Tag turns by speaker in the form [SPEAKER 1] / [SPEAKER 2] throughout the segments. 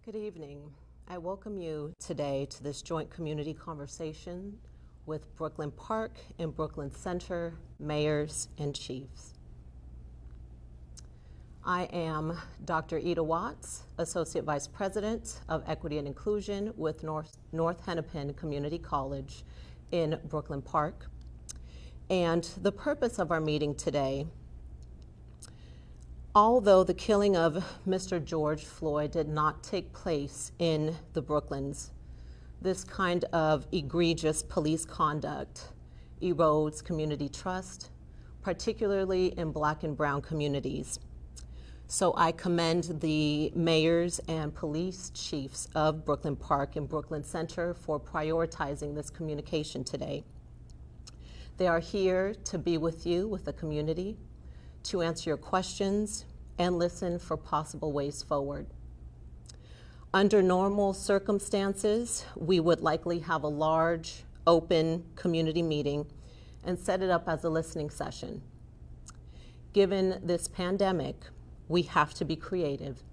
[SPEAKER 1] Good evening. I welcome you today to this joint community conversation with Brooklyn Park and Brooklyn Center mayors and chiefs. I am Dr. Eda Watts, Associate Vice President of Equity and Inclusion with North Hennepin Community College in Brooklyn Park. And the purpose of our meeting today, although the killing of Mr. George Floyd did not take place in the Brooklyns, this kind of egregious police conduct erodes community trust, particularly in Black and brown communities. So I commend the mayors and police chiefs of Brooklyn Park and Brooklyn Center for prioritizing this communication today. They are here to be with you, with the community, to answer your questions and listen for possible ways forward. Under normal circumstances, we would likely have a large, open community meeting and set it up as a listening session. Given this pandemic, we have to be creative.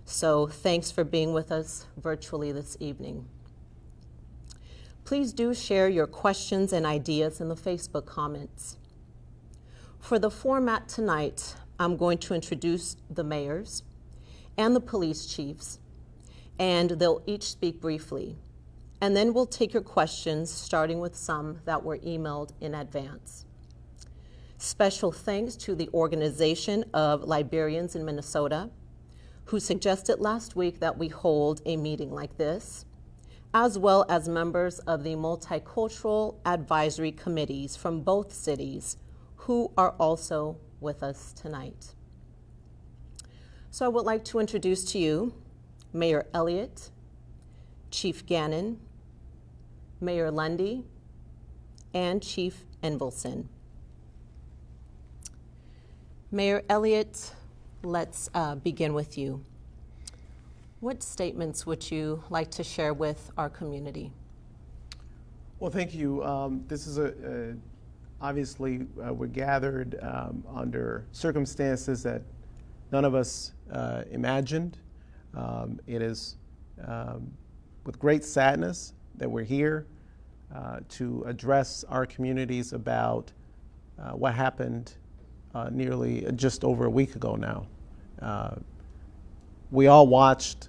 [SPEAKER 1] So thanks for being with us virtually this evening. Please do share your questions and ideas in the Facebook comments. For the format tonight, I'm going to introduce the mayors and the police chiefs, and they'll each speak briefly. And then we'll take your questions, starting with some that were emailed in advance. Special thanks to the Organization of Librarians in Minnesota, who suggested last week that we hold a meeting like this, as well as members of the multicultural advisory committees from both cities who are also with us tonight. So I would like to introduce to you Mayor Elliott, Chief Gannon, Mayor Lunde, and Chief Enevoldsen. Mayor Elliott, let's begin with you. What statements would you like to share with our community?
[SPEAKER 2] Well, thank you. This is obviously we're gathered under circumstances that none of us imagined. It is with great sadness that we're here to address our communities about what happened nearly just over a week ago now. We all watched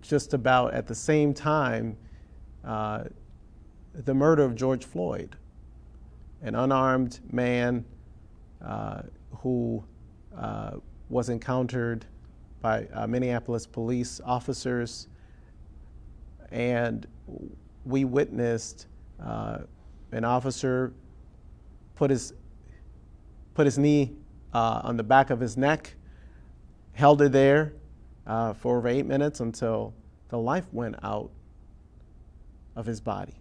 [SPEAKER 2] just about at the same time the murder of George Floyd, an unarmed man who was encountered by Minneapolis police officers, and we witnessed an officer put his knee on the back of his neck, held it there for over 8 minutes until the life went out of his body,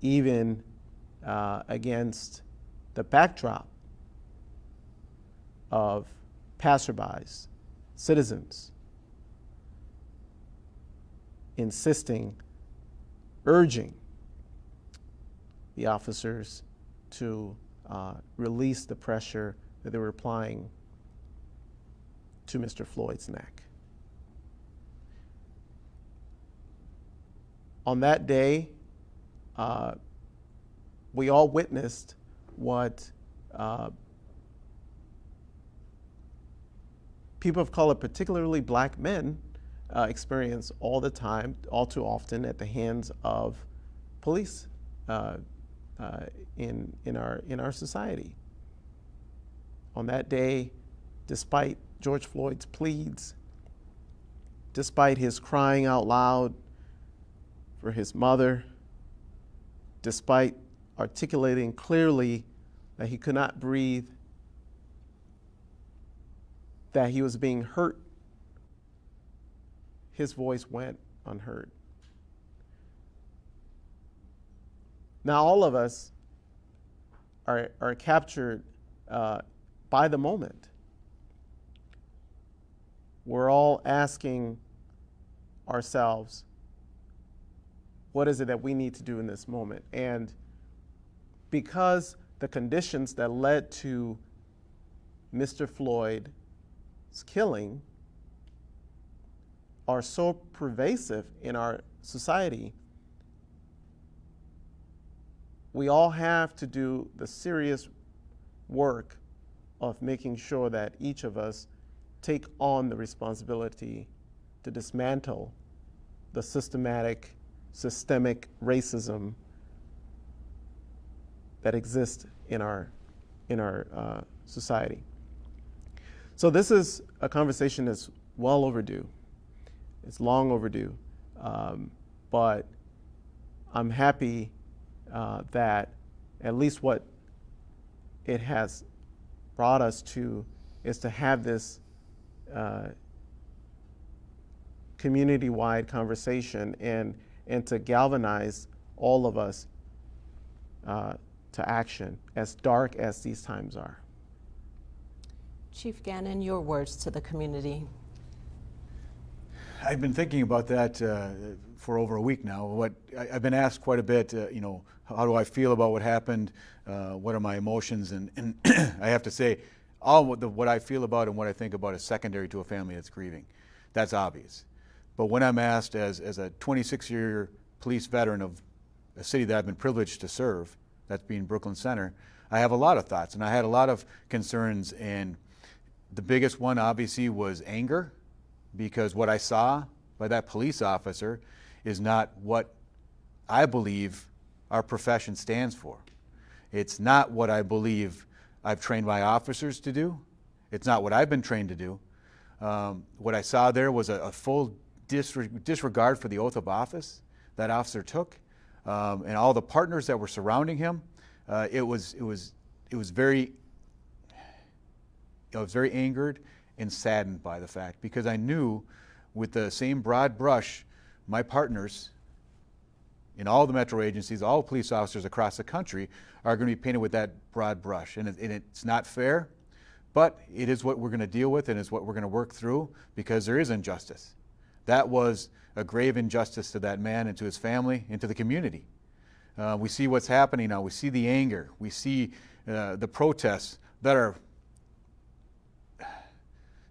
[SPEAKER 2] even against the backdrop of passerbys, citizens, insisting, urging the officers to release the pressure that they were applying to Mr. Floyd's neck. On that day, we all witnessed what people of color, particularly Black men, experience all the time, all too often, at the hands of police in our society. On that day, despite George Floyd's pleads, despite his crying out loud for his mother, despite articulating clearly that he could not breathe, that he was being hurt, his voice went unheard. Now all of us are captured by the moment. We're all asking ourselves, what is it that we need to do in this moment? And because the conditions that led to Mr. Floyd's killing are so pervasive in our society, we all have to do the serious work of making sure that each of us take on the responsibility to dismantle the systemic racism that exists in our society. So this is a conversation that's well overdue. It's long overdue, but I'm happy that at least what it has brought us to is to have this community-wide conversation and to galvanize all of us to action, as dark as these times are.
[SPEAKER 1] Chief Gannon, your words to the community.
[SPEAKER 3] I've been thinking about that for over a week now. I've been asked quite a bit, how do I feel about what happened? What are my emotions? And I have to say, what I feel about and what I think about is secondary to a family that's grieving. That's obvious. But when I'm asked as a 26-year police veteran of a city that I've been privileged to serve, that's being Brooklyn Center, I have a lot of thoughts and I had a lot of concerns, and the biggest one obviously was anger, because what I saw by that police officer is not what I believe our profession stands for. It's not what I believe I've trained my officers to do. It's not what I've been trained to do. What I saw there was a full disregard for the oath of office that officer took, and all the partners that were surrounding him. I was very angered and saddened by the fact, because I knew with the same broad brush, my partners in all the metro agencies, all police officers across the country are going to be painted with that broad brush. And it's not fair, but it is what we're going to deal with, and it's what we're going to work through, because there is injustice. That was a grave injustice to that man and to his family and to the community. We see what's happening now. We see the anger. We see the protests that are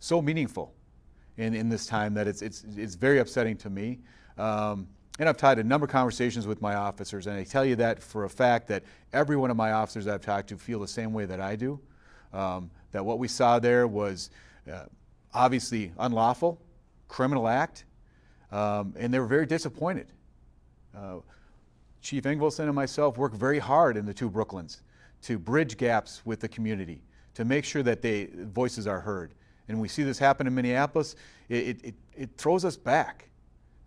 [SPEAKER 3] so meaningful in this time that it's very upsetting to me. And I've had a number of conversations with my officers, and I tell you that for a fact that every one of my officers I've talked to feel the same way that I do. That what we saw there was obviously unlawful, criminal act, and they were very disappointed. Chief Enevoldsen and myself worked very hard in the two Brooklyns to bridge gaps with the community, to make sure that voices are heard. And we see this happen in Minneapolis, it throws us back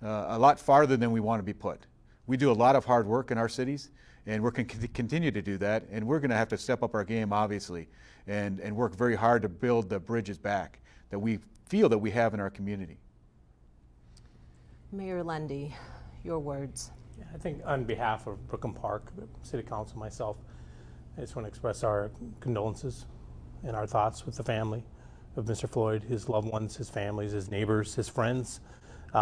[SPEAKER 3] a lot farther than we want to be put. We do a lot of hard work in our cities, and we're going to continue to do that, and we're going to have to step up our game, obviously, and work very hard to build the bridges back that we feel that we have in our community.
[SPEAKER 1] Mayor Lunde, your words.
[SPEAKER 4] I think on behalf of Brooklyn Park, the City Council, myself, I just want to express our condolences and our thoughts with the family of Mr. Floyd, his loved ones, his families, his neighbors, his friends,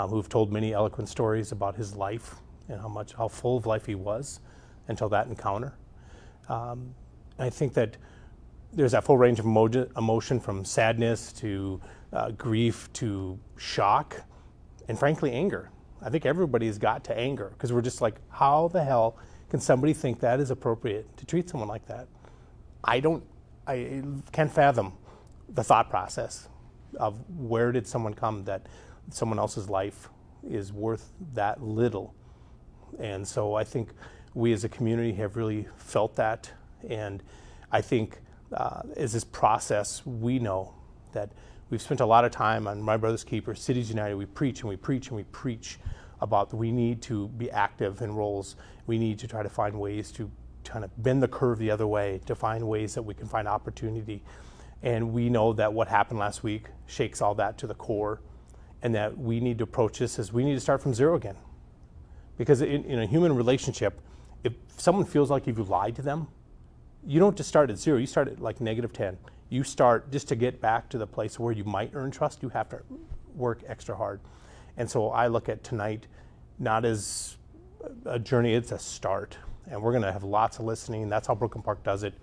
[SPEAKER 4] who've told many eloquent stories about his life and how full of life he was until that encounter. I think that there's that full range of emotion, from sadness to grief to shock, and frankly anger. I think everybody's got to anger, because we're just like, how the hell can somebody think that is appropriate to treat someone like that? I can't fathom the thought process of where did someone come that someone else's life is worth that little. And so I think we as a community have really felt that. And I think as this process, we know that we've spent a lot of time on My Brother's Keeper, Cities United. We preach and we preach and we preach about we need to be active in roles. We need to try to find ways to kind of bend the curve the other way, to find ways that we can find opportunity. And we know that what happened last week shakes all that to the core, and that we need to approach this as we need to start from zero again. Because in a human relationship, if someone feels like if you lied to them, you don't just start at zero, you start at like -10. You start just to get back to the place where you might earn trust, you have to work extra hard. And so I look at tonight not as a journey, it's a start. And we're gonna have lots of listening, and that's how Brooklyn Park does it.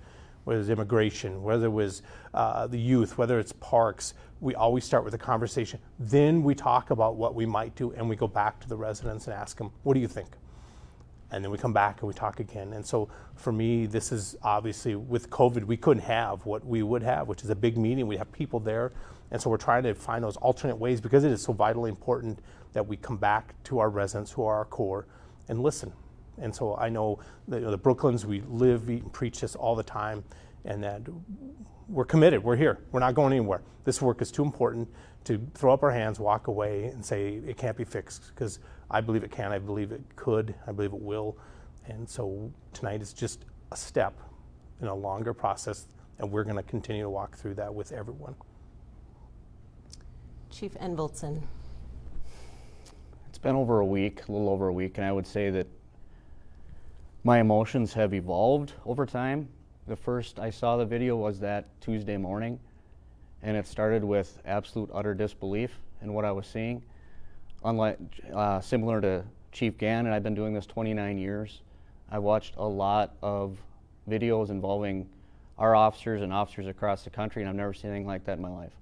[SPEAKER 4] whether it's immigration, whether it was the youth, whether it's parks, we always start with a conversation. Then we talk about what we might do, and we go back to the residents and ask them, what do you think? And then we come back and we talk again. And so for me, this is obviously, with COVID, we couldn't have what we would have, which is a big meeting. We have people there. And so we're trying to find those alternate ways, because it is so vitally important that we come back to our residents who are our core and listen. And so I know the Brooklyns, we live, eat, and preach this all the time, and that we're committed. We're here. We're not going anywhere. This work is too important to throw up our hands, walk away, and say it can't be fixed, because I believe it can, I believe it could, I believe it will. And so tonight is just a step in a longer process, and we're going to continue to walk through that with everyone.
[SPEAKER 1] Chief Enevoldsen.
[SPEAKER 5] It's been over a week, a little over a week, and I would say that my emotions have evolved over time. The first I saw the video was that Tuesday morning, and it started with absolute utter disbelief in what I was seeing. Unlike, similar to Chief Gann, I've been doing this 29 years. I watched a lot of videos involving our officers and officers across the country, and I've never seen anything like that in my life.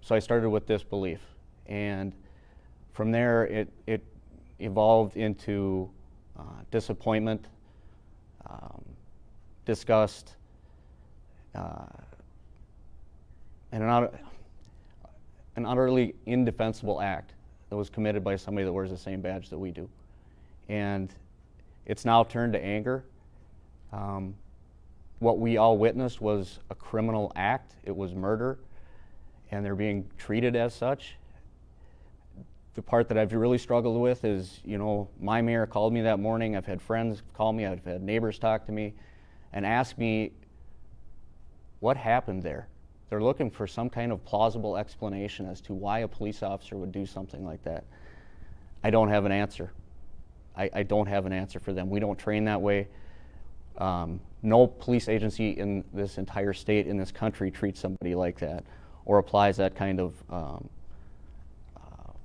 [SPEAKER 5] So I started with disbelief, and from there it evolved into disappointment, disgust, and an utterly indefensible act that was committed by somebody that wears the same badge that we do. And it's now turned to anger. What we all witnessed was a criminal act. It was murder, and they're being treated as such. The part that I've really struggled with is, my mayor called me that morning. I've had friends call me. I've had neighbors talk to me and ask me what happened there. They're looking for some kind of plausible explanation as to why a police officer would do something like that. I don't have an answer. I don't have an answer for them. We don't train that way. No police agency in this entire state, in this country, treats somebody like that or applies that kind of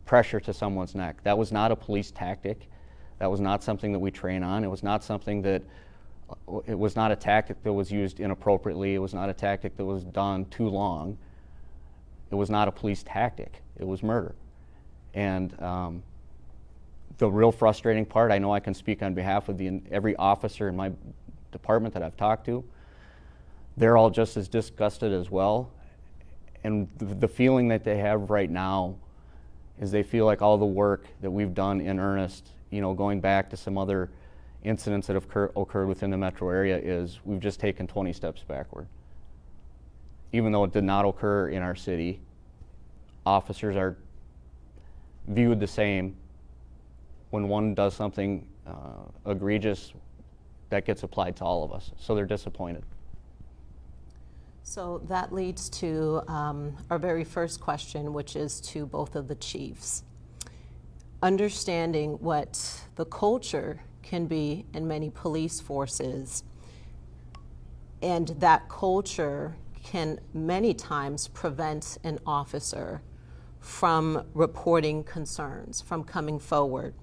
[SPEAKER 5] pressure to someone's neck. That was not a police tactic. That was not something that we train on. It was not something that, it was not a tactic that was used inappropriately. It was not a tactic that was done too long. It was not a police tactic. It was murder. And the real frustrating part, I know I can speak on behalf of every officer in my department that I've talked to, they're all just as disgusted as well. And the feeling that they have right now is they feel like all the work that we've done in earnest, going back to some other incidents that have occurred within the metro area, is we've just taken 20 steps backward. Even though it did not occur in our city, officers are viewed the same. When one does something egregious, that gets applied to all of us. So they're disappointed.
[SPEAKER 1] So that leads to our very first question, which is to both of the chiefs. Understanding what the culture can be in many police forces, and that culture can many times prevent an officer from reporting concerns, from coming forward.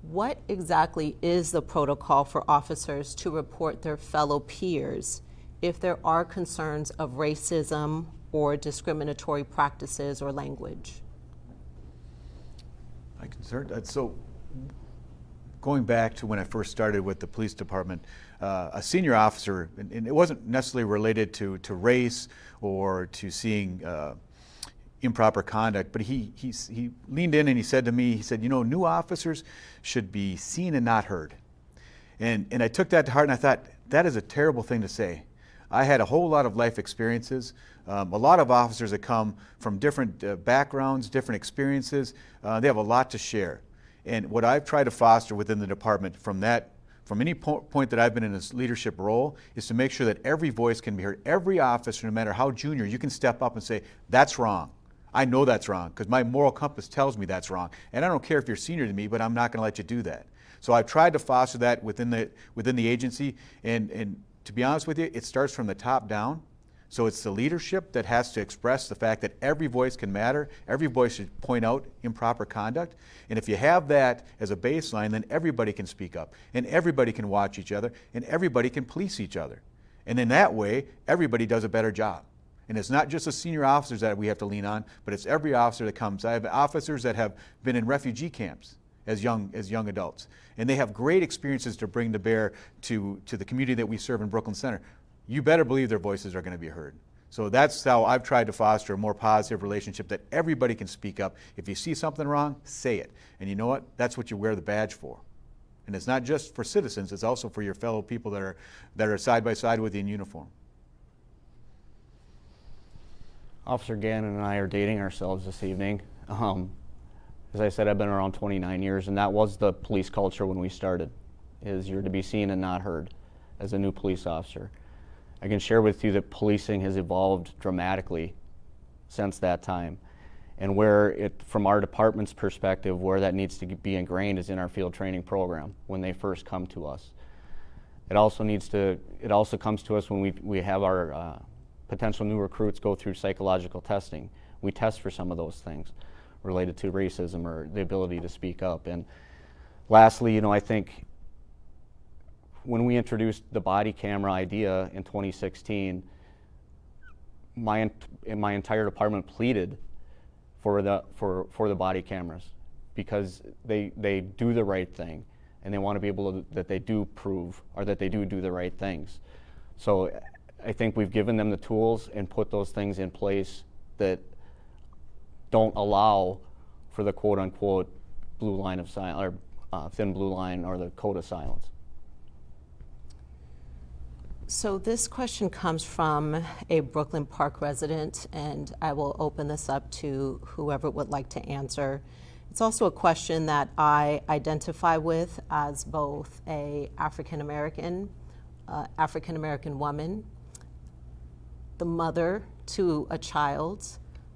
[SPEAKER 1] What exactly is the protocol for officers to report their fellow peers if there are concerns of racism or discriminatory practices or language?
[SPEAKER 3] So going back to when I first started with the police department, a senior officer, and it wasn't necessarily related to race or to seeing improper conduct, but he leaned in and he said to me, he said, new officers should be seen and not heard. And I took that to heart, and I thought, that is a terrible thing to say. I had a whole lot of life experiences. A lot of officers that come from different backgrounds, different experiences. They have a lot to share. And what I've tried to foster within the department from any point that I've been in this leadership role is to make sure that every voice can be heard. Every officer, no matter how junior, you can step up and say, that's wrong. I know that's wrong because my moral compass tells me that's wrong. And I don't care if you're senior to me, but I'm not going to let you do that. So I've tried to foster that within the agency. And to be honest with you, it starts from the top down. So it's the leadership that has to express the fact that every voice can matter. Every voice should point out improper conduct. And if you have that as a baseline, then everybody can speak up, and everybody can watch each other, and everybody can police each other. And in that way, everybody does a better job. And it's not just the senior officers that we have to lean on, but it's every officer that comes. I have officers that have been in refugee camps as young adults, and they have great experiences to bring to bear to the community that we serve in Brooklyn Center. You better believe their voices are going to be heard. So that's how I've tried to foster a more positive relationship, that everybody can speak up. If you see something wrong, say it. And you know what? That's what you wear the badge for. And it's not just for citizens, it's also for your fellow people that are side by side with you in uniform.
[SPEAKER 5] Officer Gannon and I are dating ourselves this evening. As I said, I've been around 29 years, and that was the police culture when we started, is you're to be seen and not heard as a new police officer. I can share with you that policing has evolved dramatically since that time. And from our department's perspective, where that needs to be ingrained is in our field training program when they first come to us. It also comes to us when we have our potential new recruits go through psychological testing. We test for some of those things related to racism or the ability to speak up. And lastly, I think when we introduced the body camera idea in 2016, my entire department pleaded for the body cameras, because they do the right thing, and they want to be able to, that they do prove, or that they do the right things. So I think we've given them the tools and put those things in place that don't allow for the quote-unquote blue line of silence, or thin blue line, or the code of silence.
[SPEAKER 1] So this question comes from a Brooklyn Park resident, and I will open this up to whoever would like to answer. It's also a question that I identify with as both a African American woman, the mother to a child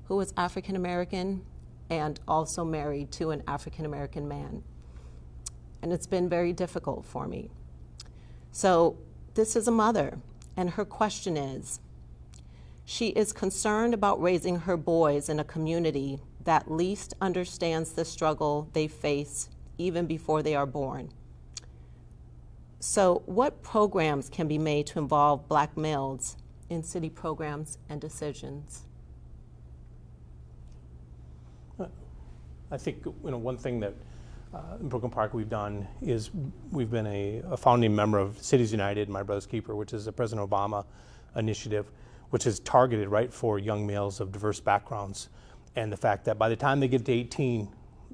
[SPEAKER 1] who is African American, and also married to an African American man. And it's been very difficult for me. So this is a mother, and her question is, she is concerned about raising her boys in a community that least understands the struggle they face even before they are born. So what programs can be made to involve Black males in city programs and decisions?
[SPEAKER 4] I think one thing that in Brooklyn Park we've done is we've been a founding member of Cities United, My Brother's Keeper, which is a President Obama initiative, which is targeted right for young males of diverse backgrounds. And the fact that by the time they get to 18,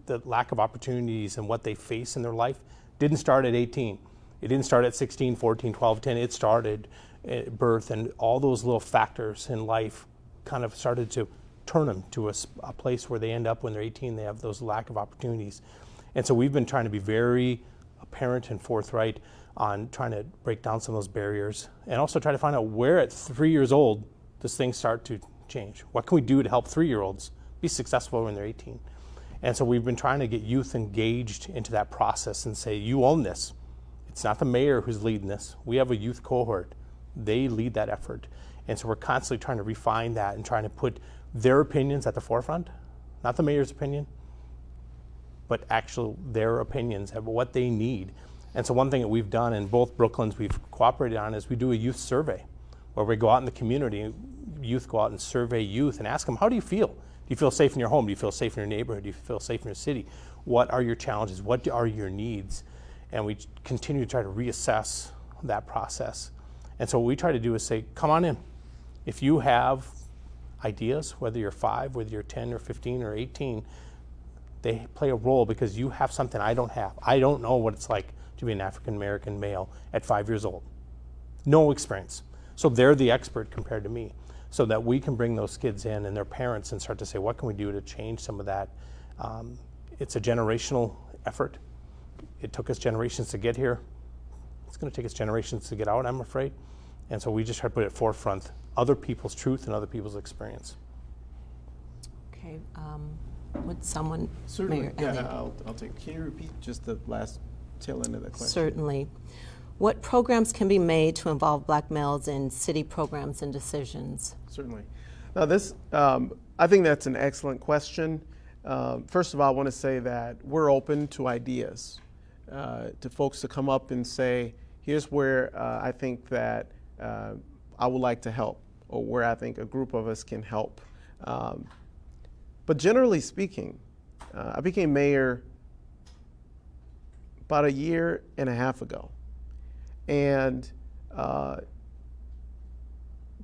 [SPEAKER 4] the lack of opportunities and what they face in their life didn't start at 18. It didn't start at 16, 14, 12, 10. It started at birth, and all those little factors in life kind of started to turn them to a place where they end up when they're 18, they have those lack of opportunities. And so we've been trying to be very apparent and forthright on trying to break down some of those barriers, and also try to find out where at 3 years old does things start to change. What can we do to help 3-year-olds be successful when they're 18? And so we've been trying to get youth engaged into that process and say, you own this. It's not the mayor who's leading this. We have a youth cohort. They lead that effort. And so we're constantly trying to refine that and trying to put their opinions at the forefront, not the mayor's opinion, but actually their opinions of what they need. And so one thing that we've done in both Brooklyns we've cooperated on is we do a youth survey where we go out in the community, youth go out and survey youth and ask them, how do you feel? Do you feel safe in your home? Do you feel safe in your neighborhood? Do you feel safe in your city? What are your challenges? What are your needs? And we continue to try to reassess that process. And so what we try to do is say, come on in. If you have ideas, whether you're 5, whether you're 10 or 15 or 18, they play a role because you have something I don't have. I don't know what it's like to be an African American male at 5 years old. No experience. So they're the expert compared to me, so that we can bring those kids in and their parents and start to say, what can we do to change some of that? It's a generational effort. It took us generations to get here. It's going to take us generations to get out, I'm afraid. And so we just try to put it forefront, other people's truth and other people's experience.
[SPEAKER 1] Okay, would someone?
[SPEAKER 2] Certainly,
[SPEAKER 1] Mayor,
[SPEAKER 2] yeah,
[SPEAKER 1] and then-
[SPEAKER 2] I'll take. Can you repeat just the last tail end of that question?
[SPEAKER 1] Certainly. What programs can be made to involve Black males in city programs and decisions?
[SPEAKER 2] Certainly. Now this, I think that's an excellent question. First of all, I want to say that we're open to ideas, to folks to come up and say, here's where I think that I would like to help, or where I think a group of us can help. But generally speaking, I became mayor about a year and a half ago. And the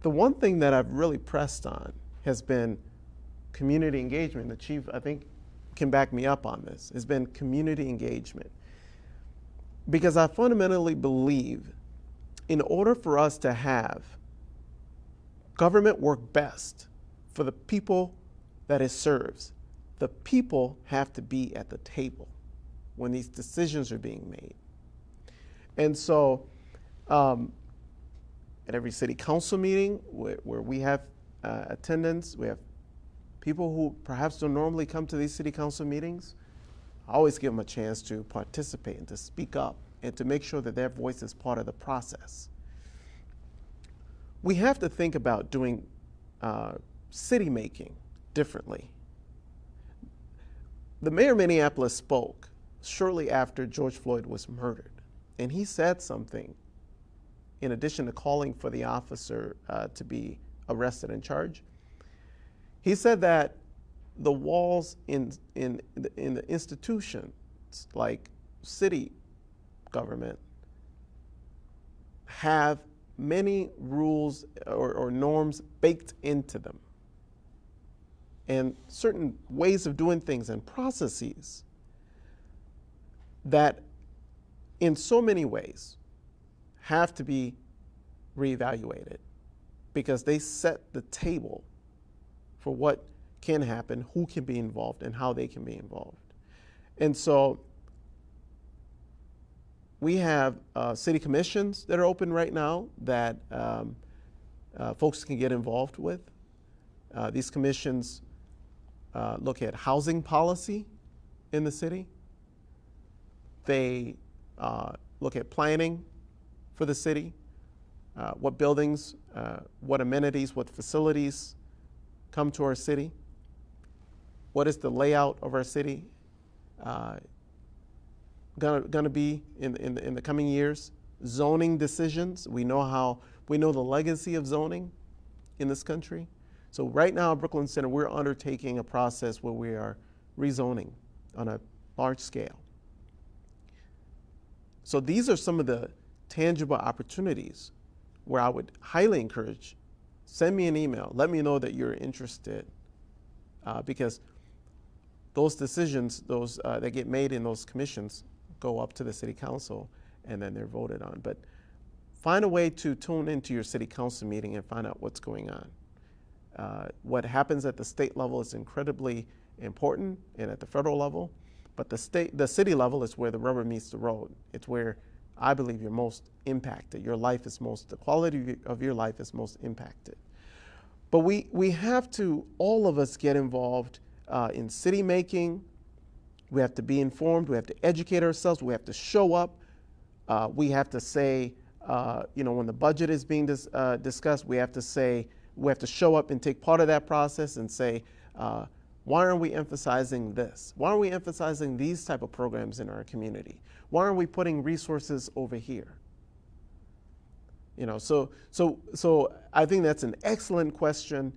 [SPEAKER 2] one thing that I've really pressed on has been community engagement. The chief, I think, can back me up on this, has been community engagement. Because I fundamentally believe in order for us to have government work best for the people that it serves, the people have to be at the table when these decisions are being made. And so at every city council meeting where we have attendance, we have people who perhaps don't normally come to these city council meetings. I always give them a chance to participate and to speak up and to make sure that their voice is part of the process. We have to think about doing city making differently. The mayor of Minneapolis spoke shortly after George Floyd was murdered, and he said something in addition to calling for the officer to be arrested and charged. He said that the walls in the institutions like city government have many rules or norms baked into them, and certain ways of doing things and processes that in so many ways have to be reevaluated because they set the table for what can happen, who can be involved, and how they can be involved. And so we have city commissions that are open right now that folks can get involved with. These commissions look at housing policy in the city. They look at planning for the city, what buildings, what amenities, what facilities come to our city. What is the layout of our city gonna be in the coming years? Zoning decisions. We know the legacy of zoning in this country. So right now at Brooklyn Center, we're undertaking a process where we are rezoning on a large scale. So these are some of the tangible opportunities where I would highly encourage, send me an email, let me know that you're interested, because those decisions, that get made in those commissions go up to the city council and then they're voted on. But find a way to tune into your city council meeting and find out what's going on. What happens at the state level is incredibly important, and at the federal level, but the city level is where the rubber meets the road. It's where I believe you're most impacted. The quality of your life is most impacted. But we have to, all of us, get involved in city making. We have to be informed. We have to educate ourselves. We have to show up. We have to say, when the budget is being discussed, we have to show up and take part of that process and say, why aren't we emphasizing this? Why aren't we emphasizing these type of programs in our community? Why aren't we putting resources over here? So I think that's an excellent question.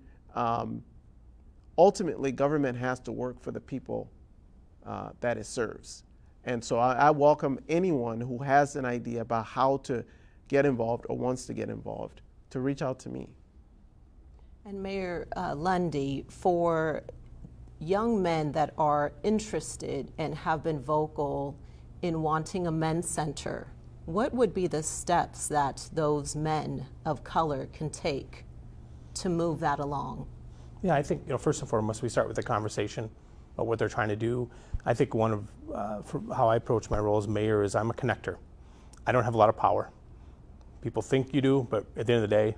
[SPEAKER 2] Ultimately, government has to work for the people that it serves. And so I welcome anyone who has an idea about how to get involved or wants to get involved to reach out to me.
[SPEAKER 1] And Mayor Lunde, for young men that are interested and have been vocal in wanting a men's center, what would be the steps that those men of color can take to move that along?
[SPEAKER 4] Yeah, I think, first and foremost, we start with a conversation about what they're trying to do. I think one of how I approach my role as mayor is I'm a connector. I don't have a lot of power. People think you do, but at the end of the day,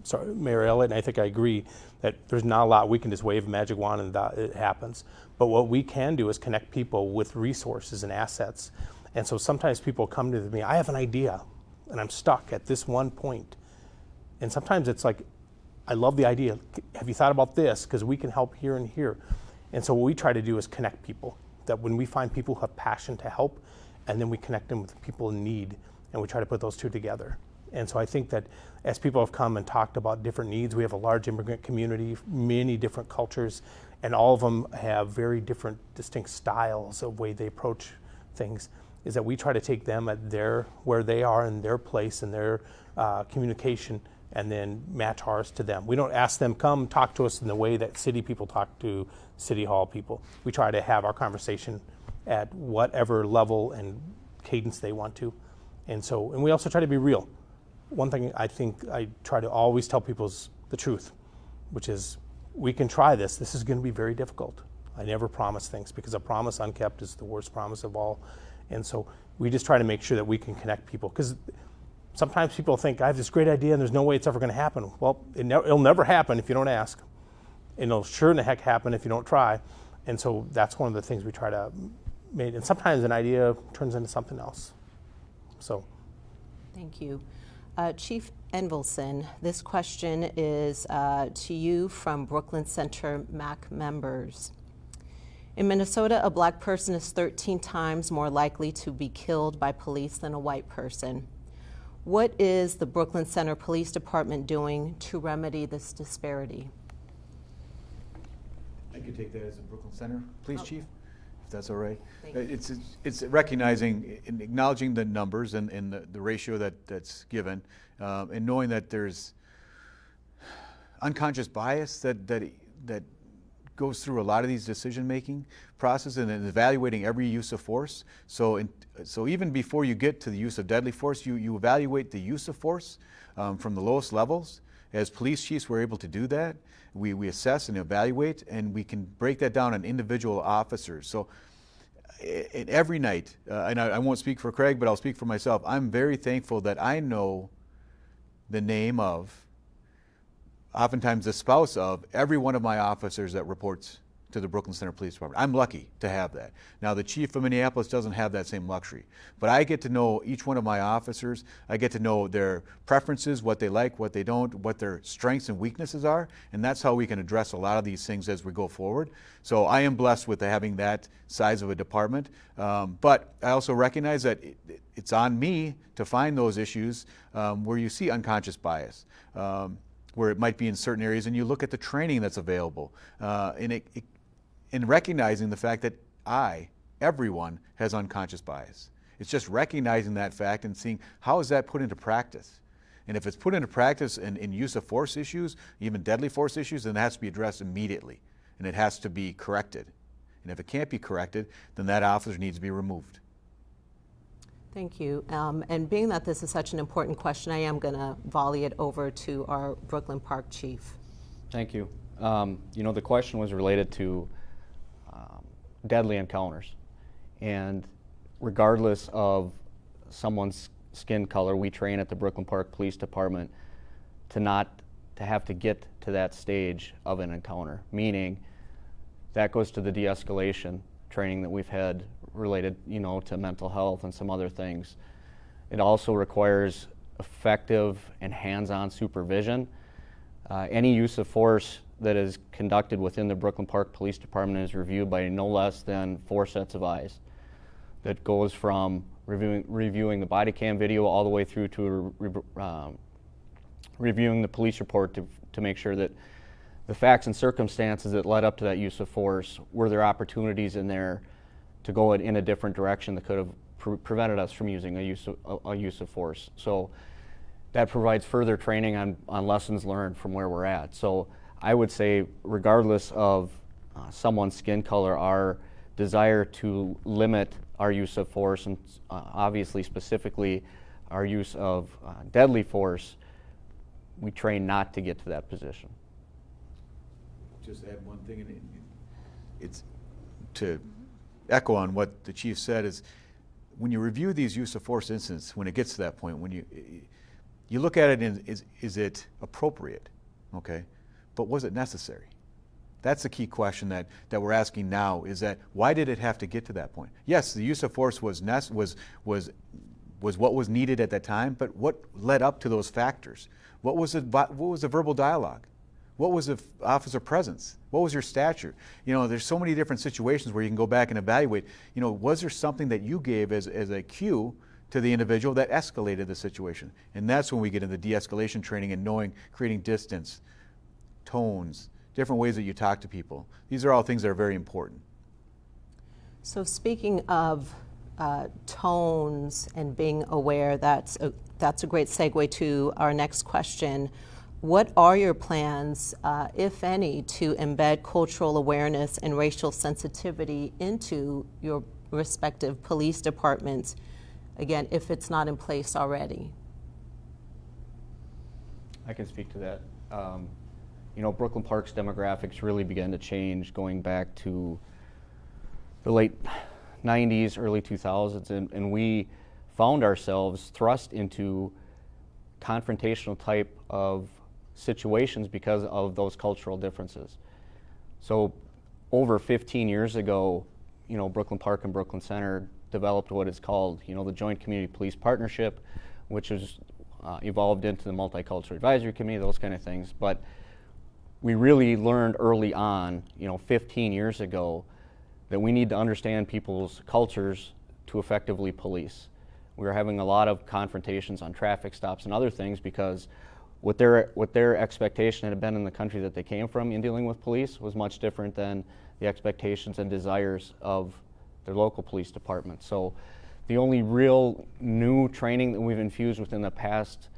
[SPEAKER 4] sorry, Mayor Elliott, and I think I agree that there's not a lot we can just wave a magic wand and it happens. But what we can do is connect people with resources and assets. And so sometimes people come to me, I have an idea, and I'm stuck at this one point. And sometimes it's like, I love the idea. Have you thought about this? Because we can help here and here. And so what we try to do is connect people. That when we find people who have passion to help, and then we connect them with people in need, and we try to put those two together. And so I think that as people have come and talked about different needs, we have a large immigrant community, many different cultures, and all of them have very different distinct styles of way they approach things, is that we try to take them at where they are in their place and their communication, and then match ours to them. We don't ask them, come talk to us in the way that city people talk to city hall people. We try to have our conversation at whatever level and cadence they want to. And we also try to be real. One thing I think I try to always tell people is the truth, which is, we can try this. This is going to be very difficult. I never promise things, because a promise unkept is the worst promise of all. And so we just try to make sure that we can connect people, because sometimes people think, I have this great idea and there's no way it's ever going to happen. Well, it'll never happen if you don't ask. And it'll sure in the heck happen if you don't try. And so that's one of the things we try to make. And sometimes an idea turns into something else. So.
[SPEAKER 1] Thank you. Chief Enevoldsen, this question is to you from Brooklyn Center MAC members. In Minnesota, a black person is 13 times more likely to be killed by police than a white person. What is the Brooklyn Center Police Department doing to remedy this disparity?
[SPEAKER 3] I could take that as a Brooklyn Center, please, Chief, if that's all right.
[SPEAKER 1] Thank you.
[SPEAKER 3] It's recognizing and acknowledging the numbers and the ratio that's given, and knowing that there's unconscious bias that goes through a lot of these decision-making processes, and evaluating every use of force. So even before you get to the use of deadly force, you evaluate the use of force from the lowest levels. As police chiefs, we're able to do that. We assess and evaluate, and we can break that down on individual officers. So every night, and I won't speak for Craig, but I'll speak for myself, I'm very thankful that I know the name of, oftentimes the spouse of, every one of my officers that reports to the Brooklyn Center Police Department. I'm lucky to have that. Now, the chief of Minneapolis doesn't have that same luxury, but I get to know each one of my officers. I get to know their preferences, what they like, what they don't, what their strengths and weaknesses are, and that's how we can address a lot of these things as we go forward. So I am blessed with having that size of a department, but I also recognize that it's on me to find those issues where you see unconscious bias, where it might be in certain areas, and you look at the training that's available, and recognizing the fact that everyone has unconscious bias. It's just recognizing that fact and seeing how is that put into practice. And if it's put into practice in use of force issues, even deadly force issues, then it has to be addressed immediately, and it has to be corrected. And if it can't be corrected, then that officer needs to be removed.
[SPEAKER 1] Thank you. And being that this is such an important question, I am going to volley it over to our Brooklyn Park Chief.
[SPEAKER 5] Thank you. The question was related to deadly encounters. And regardless of someone's skin color, we train at the Brooklyn Park Police Department to have to get to that stage of an encounter, meaning that goes to the de-escalation training that we've had related, to mental health and some other things. It also requires effective and hands-on supervision. Any use of force that is conducted within the Brooklyn Park Police Department is reviewed by no less than 4 sets of eyes. That goes from reviewing the body cam video all the way through to reviewing the police report to make sure that the facts and circumstances that led up to that use of force, were there opportunities in there to go in a different direction that could have prevented us from using a use of force. So that provides further training on lessons learned from where we're at. So I would say, regardless of someone's skin color, our desire to limit our use of force, and obviously specifically our use of deadly force, we train not to get to that position.
[SPEAKER 3] Just add one thing, and it's to echo on what the chief said, is when you review these use of force incidents, when it gets to that point, when you look at it and is it appropriate, okay? But was it necessary? That's the key question that we're asking now, is that why did it have to get to that point? Yes, the use of force was what was needed at that time, but what led up to those factors? What was the verbal dialogue? What was the officer presence? What was your stature? There's so many different situations where you can go back and evaluate, was there something that you gave as a cue to the individual that escalated the situation. And that's when we get into de-escalation training and knowing, creating distance, tones, different ways that you talk to people. These are all things that are very important.
[SPEAKER 1] So speaking of tones and being aware, that's a great segue to our next question. What are your plans, if any, to embed cultural awareness and racial sensitivity into your respective police departments, again, if it's not in place already?
[SPEAKER 5] I can speak to that. You know, Brooklyn Park's demographics really began to change going back to the late 90s, early 2000s, and we found ourselves thrust into confrontational type of situations because of those cultural differences. So over 15 years ago, you know, Brooklyn Park and Brooklyn Center developed what is called, you know, the Joint Community Police Partnership, which has evolved into the Multicultural Advisory Committee, those kind of things. But we really learned early on, you know, 15 years ago, that we need to understand people's cultures to effectively police. We were having a lot of confrontations on traffic stops and other things because what their expectation had been in the country that they came from in dealing with police was much different than the expectations and desires of their local police department. So the only real new training that we've infused within the past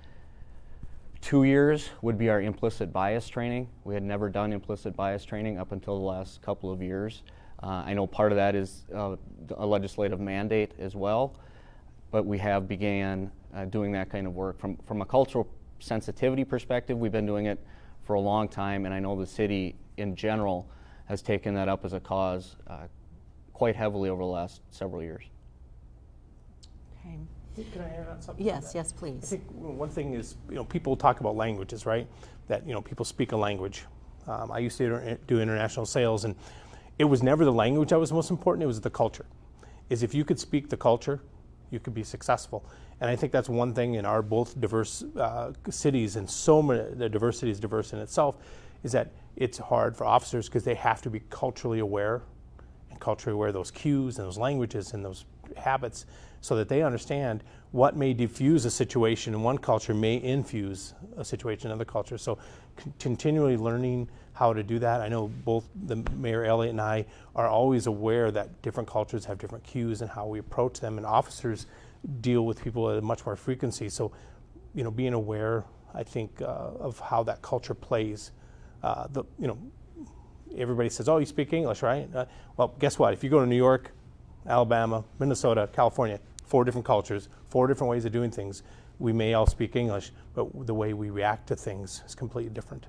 [SPEAKER 5] 2 years would be our implicit bias training. We had never done implicit bias training up until the last couple of years. I know part of that is a legislative mandate as well, but we have began doing that kind of work. From a cultural sensitivity perspective, we've been doing it for a long time, and I know the city in general has taken that up as a cause quite heavily over the last several years.
[SPEAKER 1] Okay.
[SPEAKER 4] Can I add on something?
[SPEAKER 1] Yes,
[SPEAKER 4] to that?
[SPEAKER 1] yes,
[SPEAKER 4] I
[SPEAKER 1] please.
[SPEAKER 4] think one thing is, you know, people talk about languages, right? That, you know, people speak a language. I used to do international sales, and it was never the language that was most important, it was the culture. Is if you could speak the culture, you could be successful. And I think that's one thing in our both diverse cities, and so many, the diversity is diverse in itself, is that it's hard for officers because they have to be culturally aware, and culturally aware of those cues and those languages and those habits, so that they understand what may diffuse a situation in one culture may infuse a situation in another culture. So continually learning how to do that. I know both the Mayor Elliott and I are always aware that different cultures have different cues and how we approach them, and officers deal with people at a much more frequency. So, you know, being aware, I think, of how that culture plays. You know, everybody says, "Oh, you speak English, right?" Well, guess what? If you go to New York, Alabama, Minnesota, California, 4 different cultures, 4 different ways of doing things. We may all speak English, but the way we react to things is completely different.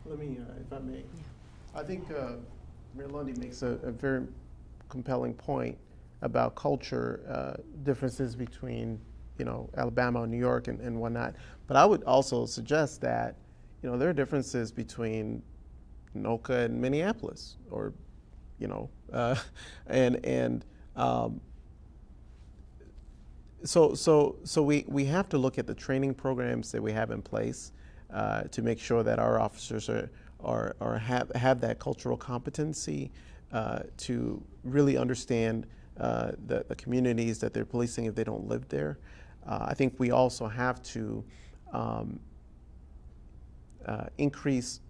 [SPEAKER 2] Let me, if I may. I think Mayor Lunde makes a very compelling point about culture differences between, you know, Alabama and New York and whatnot. But I would also suggest that, you know, there are differences between Anoka and Minneapolis, or, you know, so we have to look at the training programs that we have in place to make sure that our officers have that cultural competency to really understand the communities that they're policing if they don't live there. I think we also have to increase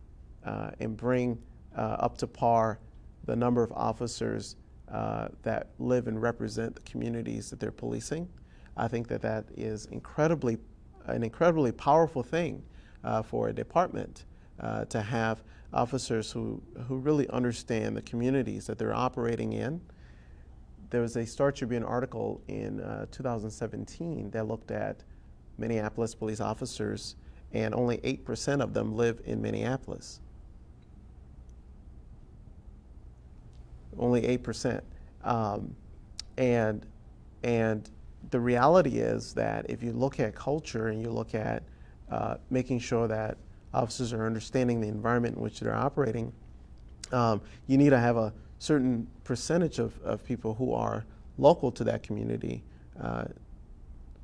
[SPEAKER 2] and bring up to par the number of officers that live and represent the communities that they're policing. I think that is an incredibly powerful thing for a department to have officers who really understand the communities that they're operating in. There was a Star Tribune article in 2017 that looked at Minneapolis police officers, and only 8% of them live in Minneapolis. Only 8%. And the reality is that if you look at culture and you look at making sure that officers are understanding the environment in which they're operating, you need to have a certain percentage of people who are local to that community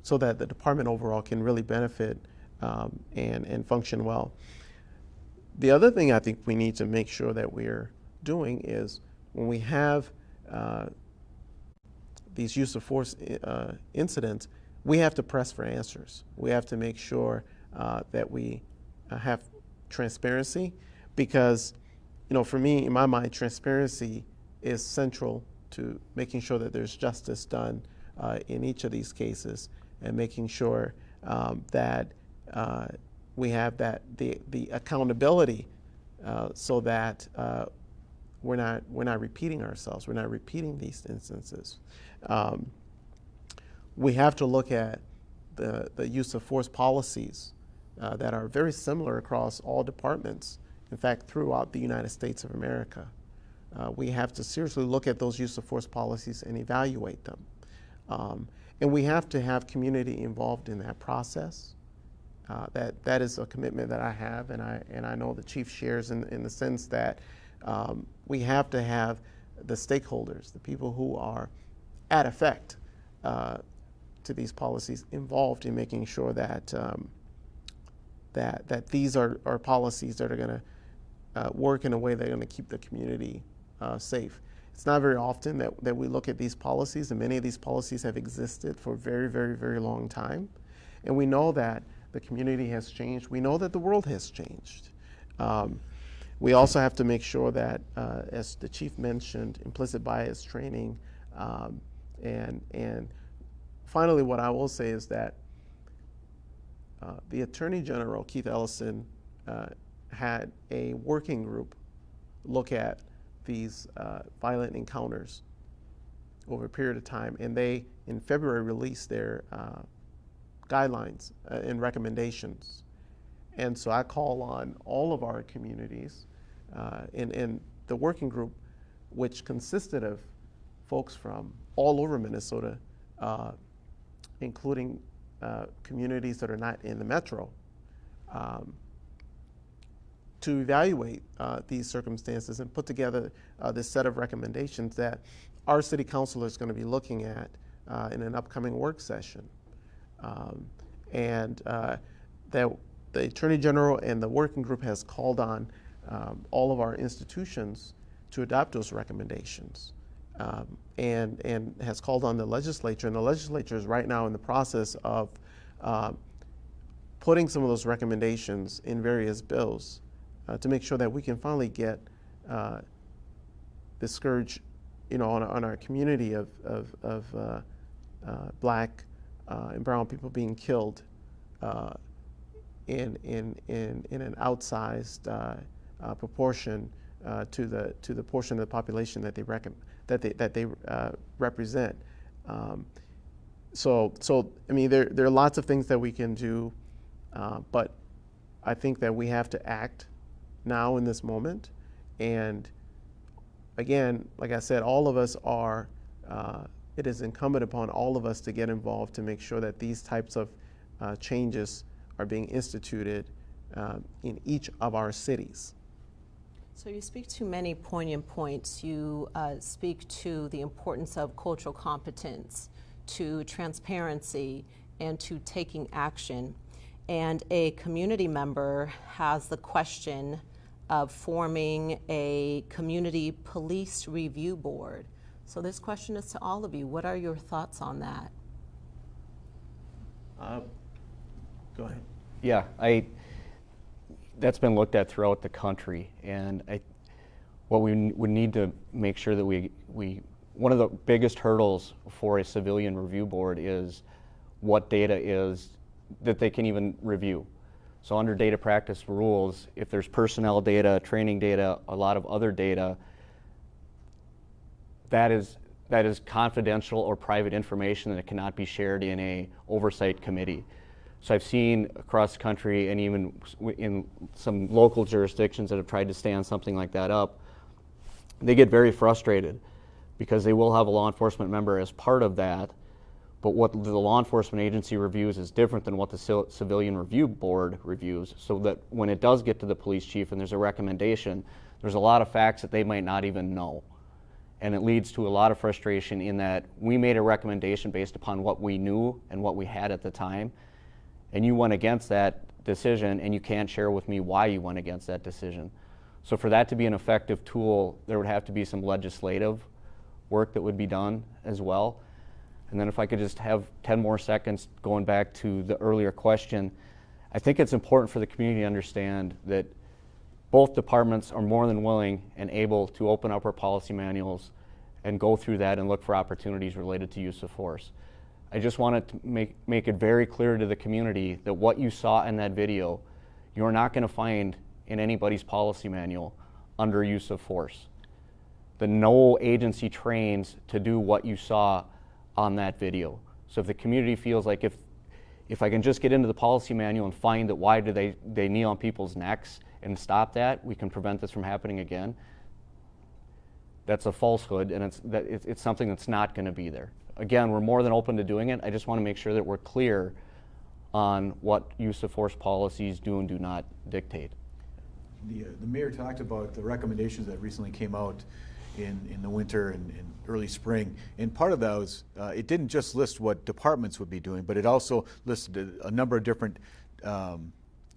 [SPEAKER 2] so that the department overall can really benefit and function well. The other thing I think we need to make sure that we're doing is when we have these use of force incidents, we have to press for answers. We have to make sure that we have transparency, because, for me, in my mind, transparency is central to making sure that there's justice done in each of these cases, and making sure that we have the accountability so that we're not repeating ourselves. We're not repeating these instances. We have to look at the use of force policies that are very similar across all departments. In fact, throughout the United States of America, we have to seriously look at those use of force policies and evaluate them. And we have to have community involved in that process. That is a commitment that I have, and I know the chief shares in the sense that we have to have the stakeholders, the people who are at effect to these policies, involved in making sure that that these are policies that are going to work in a way that are going to keep the community safe. It's not very often that we look at these policies, and many of these policies have existed for a very, very, very long time. And we know that the community has changed. We know that the world has changed. We also have to make sure that, as the chief mentioned, implicit bias training, and finally, what I will say is that the Attorney General, Keith Ellison, had a working group look at these violent encounters over a period of time, and they, in February, released their guidelines and recommendations. And so I call on all of our communities in the working group, which consisted of folks from all over Minnesota, including communities that are not in the metro, to evaluate these circumstances and put together this set of recommendations that our city council is going to be looking at in an upcoming work session. And that the Attorney General and the working group has called on all of our institutions to adopt those recommendations, and has called on the legislature. And the legislature is right now in the process of putting some of those recommendations in various bills to make sure that we can finally get the scourge, on our community of Black and brown people being killed in an outsized proportion to the portion of the population that they represent. So I mean, there are lots of things that we can do, but I think that we have to act now in this moment. And again, like I said, all of us are. It is incumbent upon all of us to get involved to make sure that these types of changes are being instituted in each of our cities.
[SPEAKER 1] So you speak to many poignant points. You speak to the importance of cultural competence, to transparency, and to taking action. And a community member has the question of forming a community police review board. So this question is to all of you. What are your thoughts on that?
[SPEAKER 2] Go ahead.
[SPEAKER 5] Yeah, that's been looked at throughout the country, and what we would need to make sure that we one of the biggest hurdles for a civilian review board is what data is that they can even review. So under data practice rules, if there's personnel data, training data, a lot of other data, that is confidential or private information that cannot be shared in a oversight committee. So I've seen across the country, and even in some local jurisdictions that have tried to stand something like that up, they get very frustrated because they will have a law enforcement member as part of that, but what the law enforcement agency reviews is different than what the civilian review board reviews, so that when it does get to the police chief and there's a recommendation, there's a lot of facts that they might not even know. And it leads to a lot of frustration in that we made a recommendation based upon what we knew and what we had at the time, and you went against that decision and you can't share with me why you went against that decision. So for that to be an effective tool, there would have to be some legislative work that would be done as well. And then if I could just have 10 more seconds going back to the earlier question, I think it's important for the community to understand that both departments are more than willing and able to open up our policy manuals and go through that and look for opportunities related to use of force. I just wanted to make it very clear to the community that what you saw in that video, you're not going to find in anybody's policy manual under use of force. No agency trains to do what you saw on that video. So if the community feels like if I can just get into the policy manual and find that why do they knee on people's necks and stop that, we can prevent this from happening again, that's a falsehood, and it's something that's not going to be there. Again, we're more than open to doing it. I just want to make sure that we're clear on what use of force policies do and do not dictate.
[SPEAKER 3] The mayor talked about the recommendations that recently came out in the winter and early spring, and part of that was it didn't just list what departments would be doing, but it also listed a number of different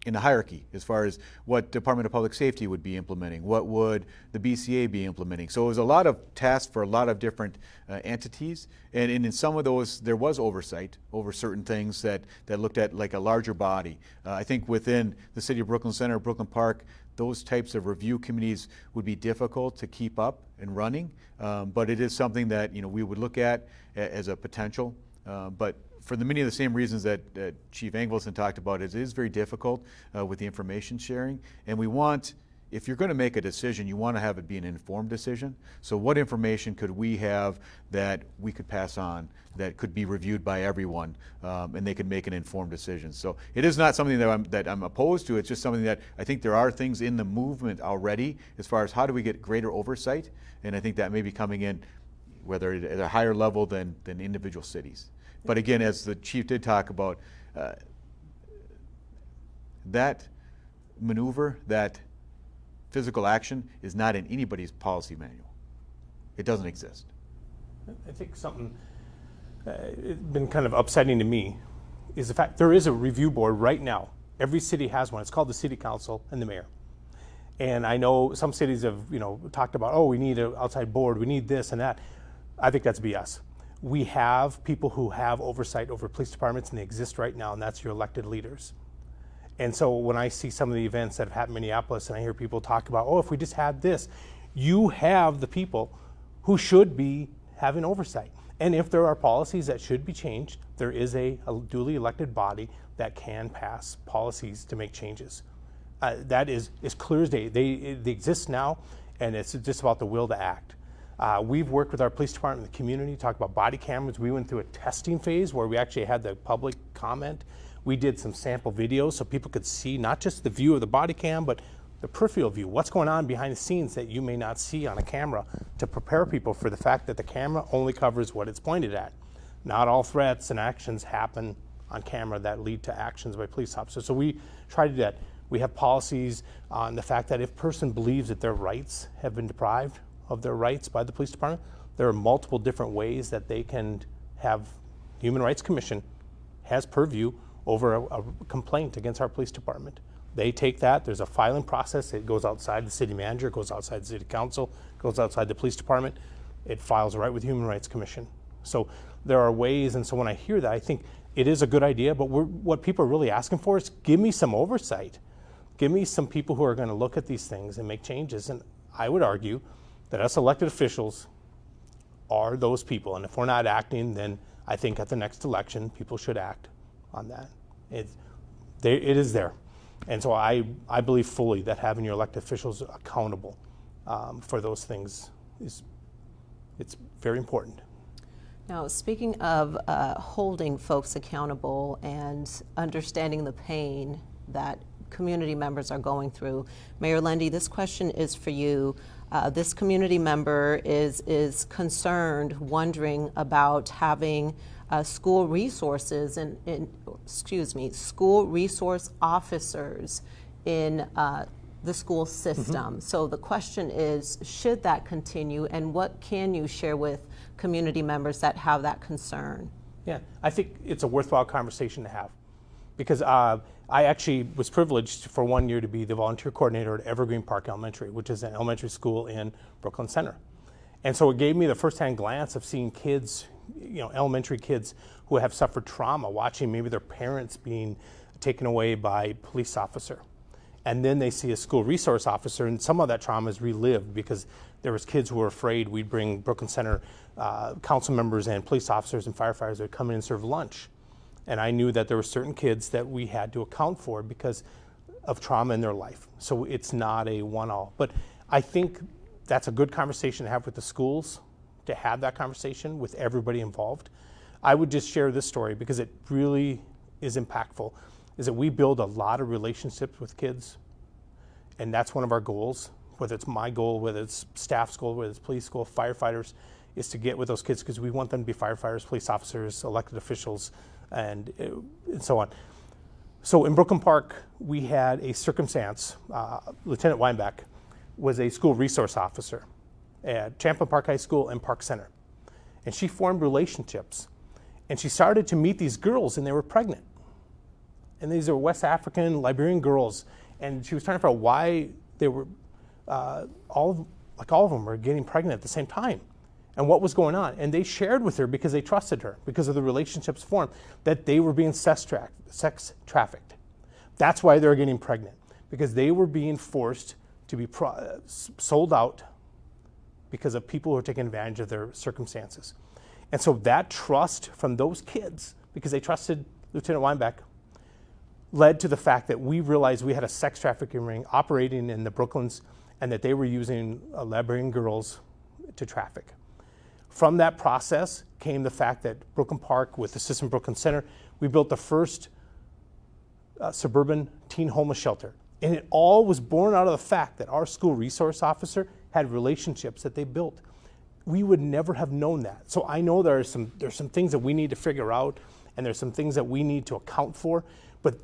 [SPEAKER 3] in the hierarchy as far as what Department of Public Safety would be implementing, what would the BCA be implementing. So it was a lot of tasks for a lot of different entities, and in some of those there was oversight over certain things that looked at like a larger body. I think within the City of Brooklyn Center, Brooklyn Park, those types of review committees would be difficult to keep up and running, but it is something that we would look at as a potential. But for many of the same reasons that Chief Enevoldsen talked about, it is very difficult with the information sharing, and we want, if you're going to make a decision, you want to have it be an informed decision. So what information could we have that we could pass on that could be reviewed by everyone, and they could make an informed decision? So it is not something that I'm opposed to. It's just something that I think there are things in the movement already as far as how do we get greater oversight, and I think that may be coming in whether at a higher level than individual cities. But again, as the chief did talk about, that maneuver, that physical action is not in anybody's policy manual. It doesn't exist.
[SPEAKER 4] I think something it's been kind of upsetting to me is the fact there is a review board right now. Every city has one. It's called the City Council and the Mayor. And I know some cities have talked about, oh, we need an outside board, we need this and that. I think that's BS. We have people who have oversight over police departments, and they exist right now, and that's your elected leaders. And so when I see some of the events that have happened in Minneapolis, and I hear people talk about, oh, if we just had this, you have the people who should be having oversight. And if there are policies that should be changed, there is a duly elected body that can pass policies to make changes. That is clear as day. They exist now, and it's just about the will to act. We've worked with our police department and the community, talked about body cameras. We went through a testing phase where we actually had the public comment. We did some sample videos so people could see not just the view of the body cam, but the peripheral view, what's going on behind the scenes that you may not see on a camera, to prepare people for the fact that the camera only covers what it's pointed at. Not all threats and actions happen on camera that lead to actions by police officers. So we try to do that. We have policies on the fact that if a person believes that their rights have been deprived of their rights by the police department, there are multiple different ways that they can have Human Rights Commission has purview over a complaint against our police department. They take that, there's a filing process, it goes outside the city manager, it goes outside the city council, it goes outside the police department, it files right with Human Rights Commission. So there are ways, and so when I hear that, I think it is a good idea, but what people are really asking for is give me some oversight. Give me some people who are going to look at these things and make changes, and I would argue that us elected officials are those people, and if we're not acting, then I think at the next election, people should act on that. It is there. And so I believe fully that having your elected officials accountable for those things it's very important.
[SPEAKER 1] Now, speaking of holding folks accountable and understanding the pain that community members are going through, Mayor Lunde, this question is for you. This community member is concerned, wondering about having school resources school resource officers in the school system. Mm-hmm. So the question is, should that continue, and what can you share with community members that have that concern?
[SPEAKER 4] Yeah, I think it's a worthwhile conversation to have, because I actually was privileged for 1 year to be the volunteer coordinator at Evergreen Park Elementary, which is an elementary school in Brooklyn Center. And so it gave me the firsthand glance of seeing kids elementary kids who have suffered trauma, watching maybe their parents being taken away by a police officer. And then they see a school resource officer, and some of that trauma is relived because there was kids who were afraid. We'd bring Brooklyn Center council members and police officers and firefighters that would come in and serve lunch. And I knew that there were certain kids that we had to account for because of trauma in their life. So it's not a one-all. But I think that's a good conversation to have with the schools, to have that conversation with everybody involved. I would just share this story because it really is impactful, is that we build a lot of relationships with kids, and that's one of our goals, whether it's my goal, whether it's staff's goal, whether it's police goal, firefighters, is to get with those kids because we want them to be firefighters, police officers, elected officials, and so on. So in Brooklyn Park, we had a circumstance. Lieutenant Weinbach was a school resource officer at Champlain Park High School and Park Center. And she formed relationships. And she started to meet these girls, and they were pregnant. And these are West African, Liberian girls. And she was trying to figure out why they were, all of them were getting pregnant at the same time. And what was going on. And they shared with her, because they trusted her, because of the relationships formed, that they were being sex trafficked. That's why they were getting pregnant, because they were being forced to be sold out because of people who were taking advantage of their circumstances. And so that trust from those kids, because they trusted Lieutenant Weinbach, led to the fact that we realized we had a sex trafficking ring operating in the Brooklyns, and that they were using Liberian girls to traffic. From that process came the fact that Brooklyn Park, with Assistant Brooklyn Center, we built the first suburban teen homeless shelter. And it all was born out of the fact that our school resource officer had relationships that they built. We would never have known that. So I know there's some things that we need to figure out, and there's some things that we need to account for, but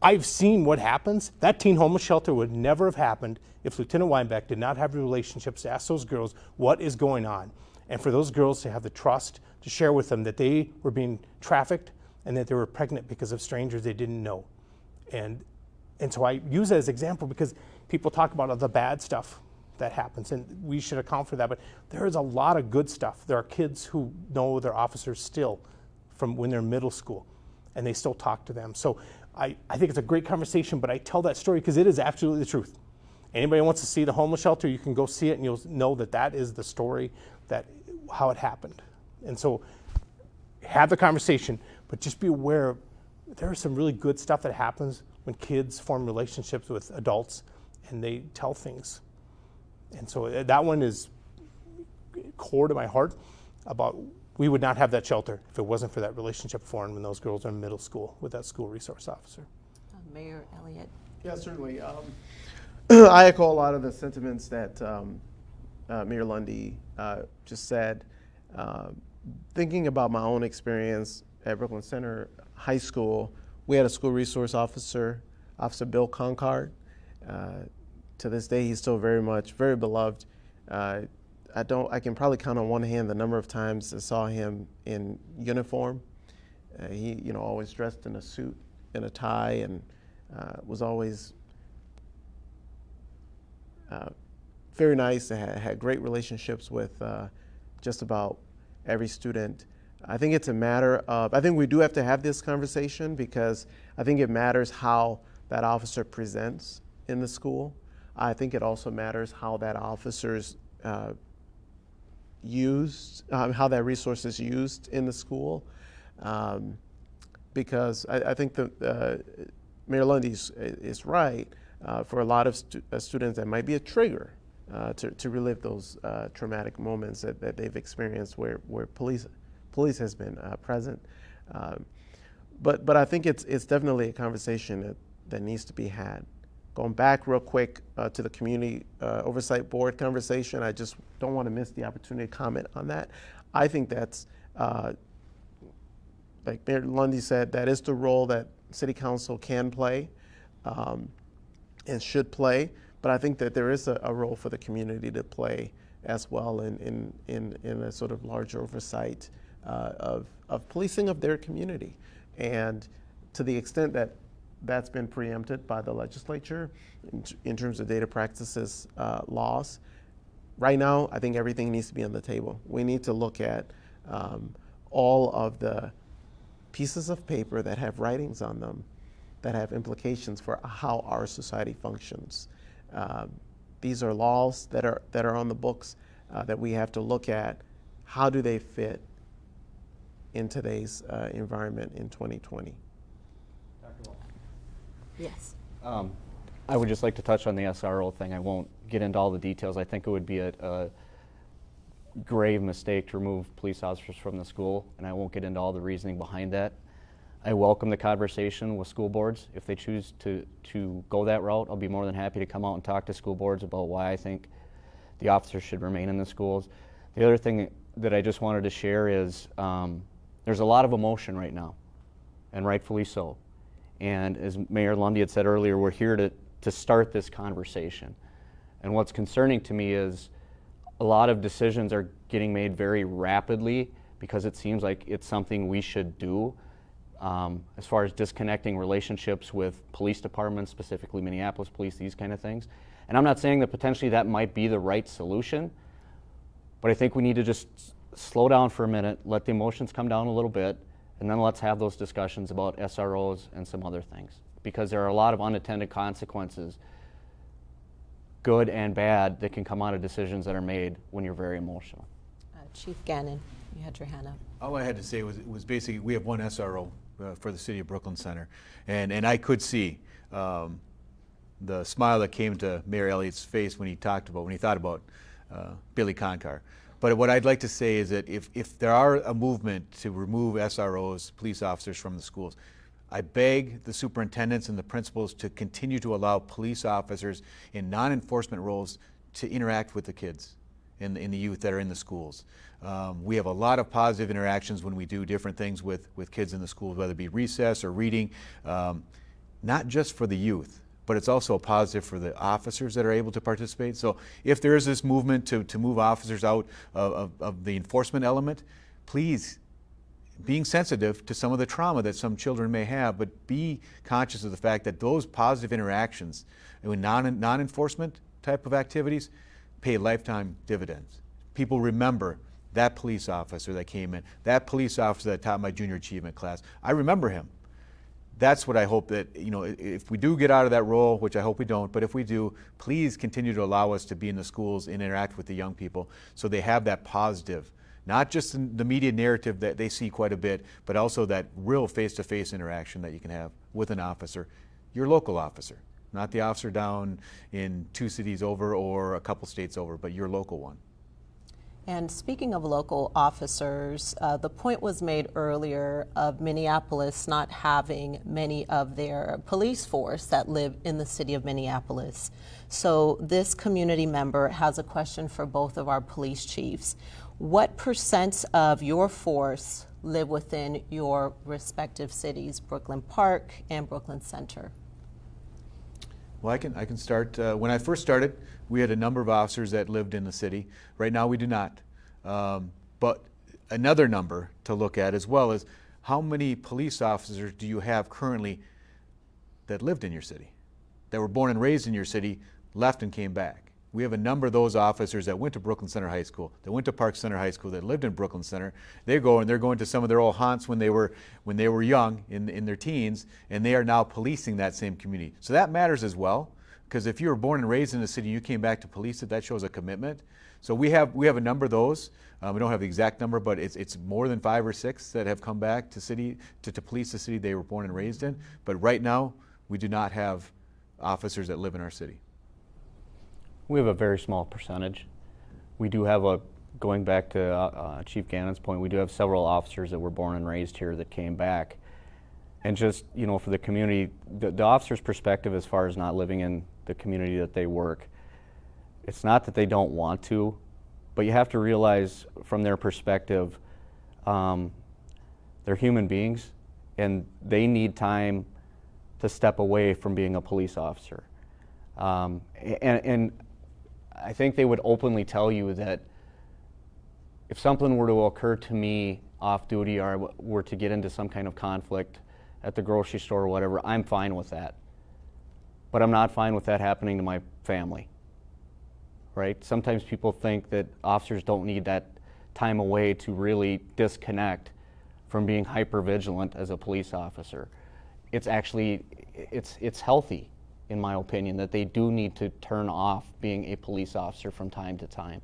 [SPEAKER 4] I've seen what happens. That teen homeless shelter would never have happened if Lieutenant Weinbach did not have the relationships to ask those girls what is going on, and for those girls to have the trust to share with them that they were being trafficked and that they were pregnant because of strangers they didn't know. And so I use it as an example because people talk about all the bad stuff that happens, and we should account for that, but there is a lot of good stuff. There are kids who know their officers still from when they're in middle school, and they still talk to them. So I think it's a great conversation, but I tell that story because it is absolutely the truth. Anybody wants to see the homeless shelter, you can go see it, and you'll know that that is the story, that how it happened. And so have the conversation, but just be aware there's some really good stuff that happens when kids form relationships with adults and they tell things. And so that one is core to my heart about we would not have that shelter if it wasn't for that relationship formed when those girls are in middle school with that school resource officer.
[SPEAKER 1] Mayor Elliott.
[SPEAKER 2] Yeah, certainly. I echo a lot of the sentiments that Mayor Lunde just said. Thinking about my own experience at Brooklyn Center High School, we had a school resource officer, Officer Bill Concord. To this day, he's still very beloved. I can probably count on one hand the number of times I saw him in uniform. He, always dressed in a suit and a tie, and was always very nice. Had great relationships with just about every student. I think it's a matter of, I think we do have to have this conversation because I think it matters how that officer presents in the school. I think it also matters how that officer's how that resource is used in the school. Because I think Mayor Lunde is right. For a lot of students, that might be a trigger to relive those traumatic moments that they've experienced where police has been present. But I think it's definitely a conversation that needs to be had. Going back real quick to the Community Oversight Board conversation, I just don't want to miss the opportunity to comment on that. I think that's, like Mayor Lunde said, that is the role that City Council can play and should play. But I think that there is a role for the community to play as well in a sort of larger oversight of policing of their community. And to the extent that that's been preempted by the legislature in terms of data practices laws, right now I think everything needs to be on the table. We need to look at all of the pieces of paper that have writings on them that have implications for how our society functions. These are laws that are on the books that we have to look at. How do they fit in today's environment in 2020?
[SPEAKER 1] Yes.
[SPEAKER 5] I would just like to touch on the SRO thing. I won't get into all the details. I think it would be a grave mistake to remove police officers from the school, and I won't get into all the reasoning behind that. I welcome the conversation with school boards. If they choose to go that route, I'll be more than happy to come out and talk to school boards about why I think the officers should remain in the schools. The other thing that I just wanted to share is there's a lot of emotion right now, and rightfully so. And as Mayor Lunde had said earlier, we're here to start this conversation. And what's concerning to me is a lot of decisions are getting made very rapidly because it seems like it's something we should do. As far as disconnecting relationships with police departments, specifically Minneapolis police, these kind of things. And I'm not saying that potentially that might be the right solution, but I think we need to just slow down for a minute, let the emotions come down a little bit, and then let's have those discussions about SROs and some other things. Because there are a lot of unintended consequences, good and bad, that can come out of decisions that are made when you're very emotional.
[SPEAKER 1] Chief Gannon, you had your hand up.
[SPEAKER 3] All I had to say was basically we have one SRO for the city of Brooklyn Center, and I could see the smile that came to Mayor Elliott's face when he thought about Billy Conkar. But what I'd like to say is that if there are a movement to remove SROs, police officers, from the schools, I beg the superintendents and the principals to continue to allow police officers in non-enforcement roles to interact with the kids and the youth that are in the schools. We have a lot of positive interactions when we do different things with kids in the schools, whether it be recess or reading, not just for the youth, but it's also a positive for the officers that are able to participate. So if there is this movement to move officers out of the enforcement element, please, being sensitive to some of the trauma that some children may have, but be conscious of the fact that those positive interactions in non-enforcement type of activities pay lifetime dividends. People remember that police officer that came in, that police officer that taught my junior achievement class. I remember him. That's what I hope that, if we do get out of that role, which I hope we don't, but if we do, please continue to allow us to be in the schools and interact with the young people so they have that positive, not just in the media narrative that they see quite a bit, but also that real face-to-face interaction that you can have with an officer, your local officer, not the officer down in 2 cities over or a couple states over, but your local one.
[SPEAKER 1] And speaking of local officers, the point was made earlier of Minneapolis not having many of their police force that live in the city of Minneapolis. So this community member has a question for both of our police chiefs. What % of your force live within your respective cities, Brooklyn Park and Brooklyn Center?
[SPEAKER 3] Well, I can start. When I first started, we had a number of officers that lived in the city. Right now, we do not. But another number to look at as well is how many police officers do you have currently that lived in your city, that were born and raised in your city, left and came back? We have a number of those officers that went to Brooklyn Center High School, that went to Park Center High School, that lived in Brooklyn Center. They're going to some of their old haunts when they were young, in their teens, and they are now policing that same community. So that matters as well, because if you were born and raised in the city, you came back to police it, that shows a commitment. So we have a number of those. We don't have the exact number, but it's more than 5 or 6 that have come back to police the city they were born and raised in. But right now, we do not have officers that live in our city.
[SPEAKER 5] We have a very small percentage. We do have going back to Chief Gannon's point, we do have several officers that were born and raised here that came back. And just, for the community, the officer's perspective as far as not living in the community that they work, it's not that they don't want to, but you have to realize from their perspective, they're human beings and they need time to step away from being a police officer. And I think they would openly tell you that if something were to occur to me off duty or were to get into some kind of conflict at the grocery store or whatever, I'm fine with that. But I'm not fine with that happening to my family, right? Sometimes people think that officers don't need that time away to really disconnect from being hypervigilant as a police officer. It's actually, it's healthy, in my opinion, that they do need to turn off being a police officer from time to time.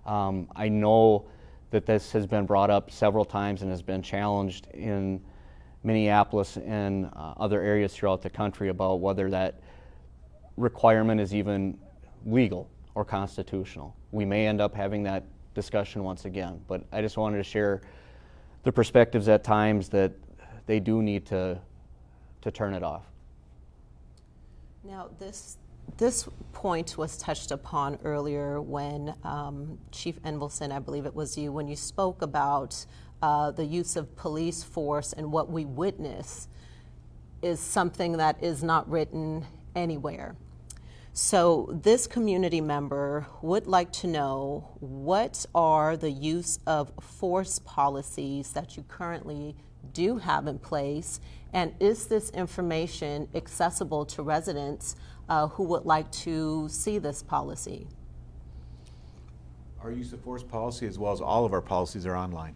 [SPEAKER 5] I know that this has been brought up several times and has been challenged in Minneapolis and other areas throughout the country about whether that requirement is even legal or constitutional. We may end up having that discussion once again, but I just wanted to share the perspectives at times that they do need to turn it off.
[SPEAKER 1] Now, this point was touched upon earlier when Chief Enevoldsen, I believe it was you, when you spoke about the use of police force and what we witness is something that is not written anywhere. So this community member would like to know, what are the use of force policies that you currently do have in place, and is this information accessible to residents who would like to see this policy?
[SPEAKER 3] Our use of force policy, as well as all of our policies, are online.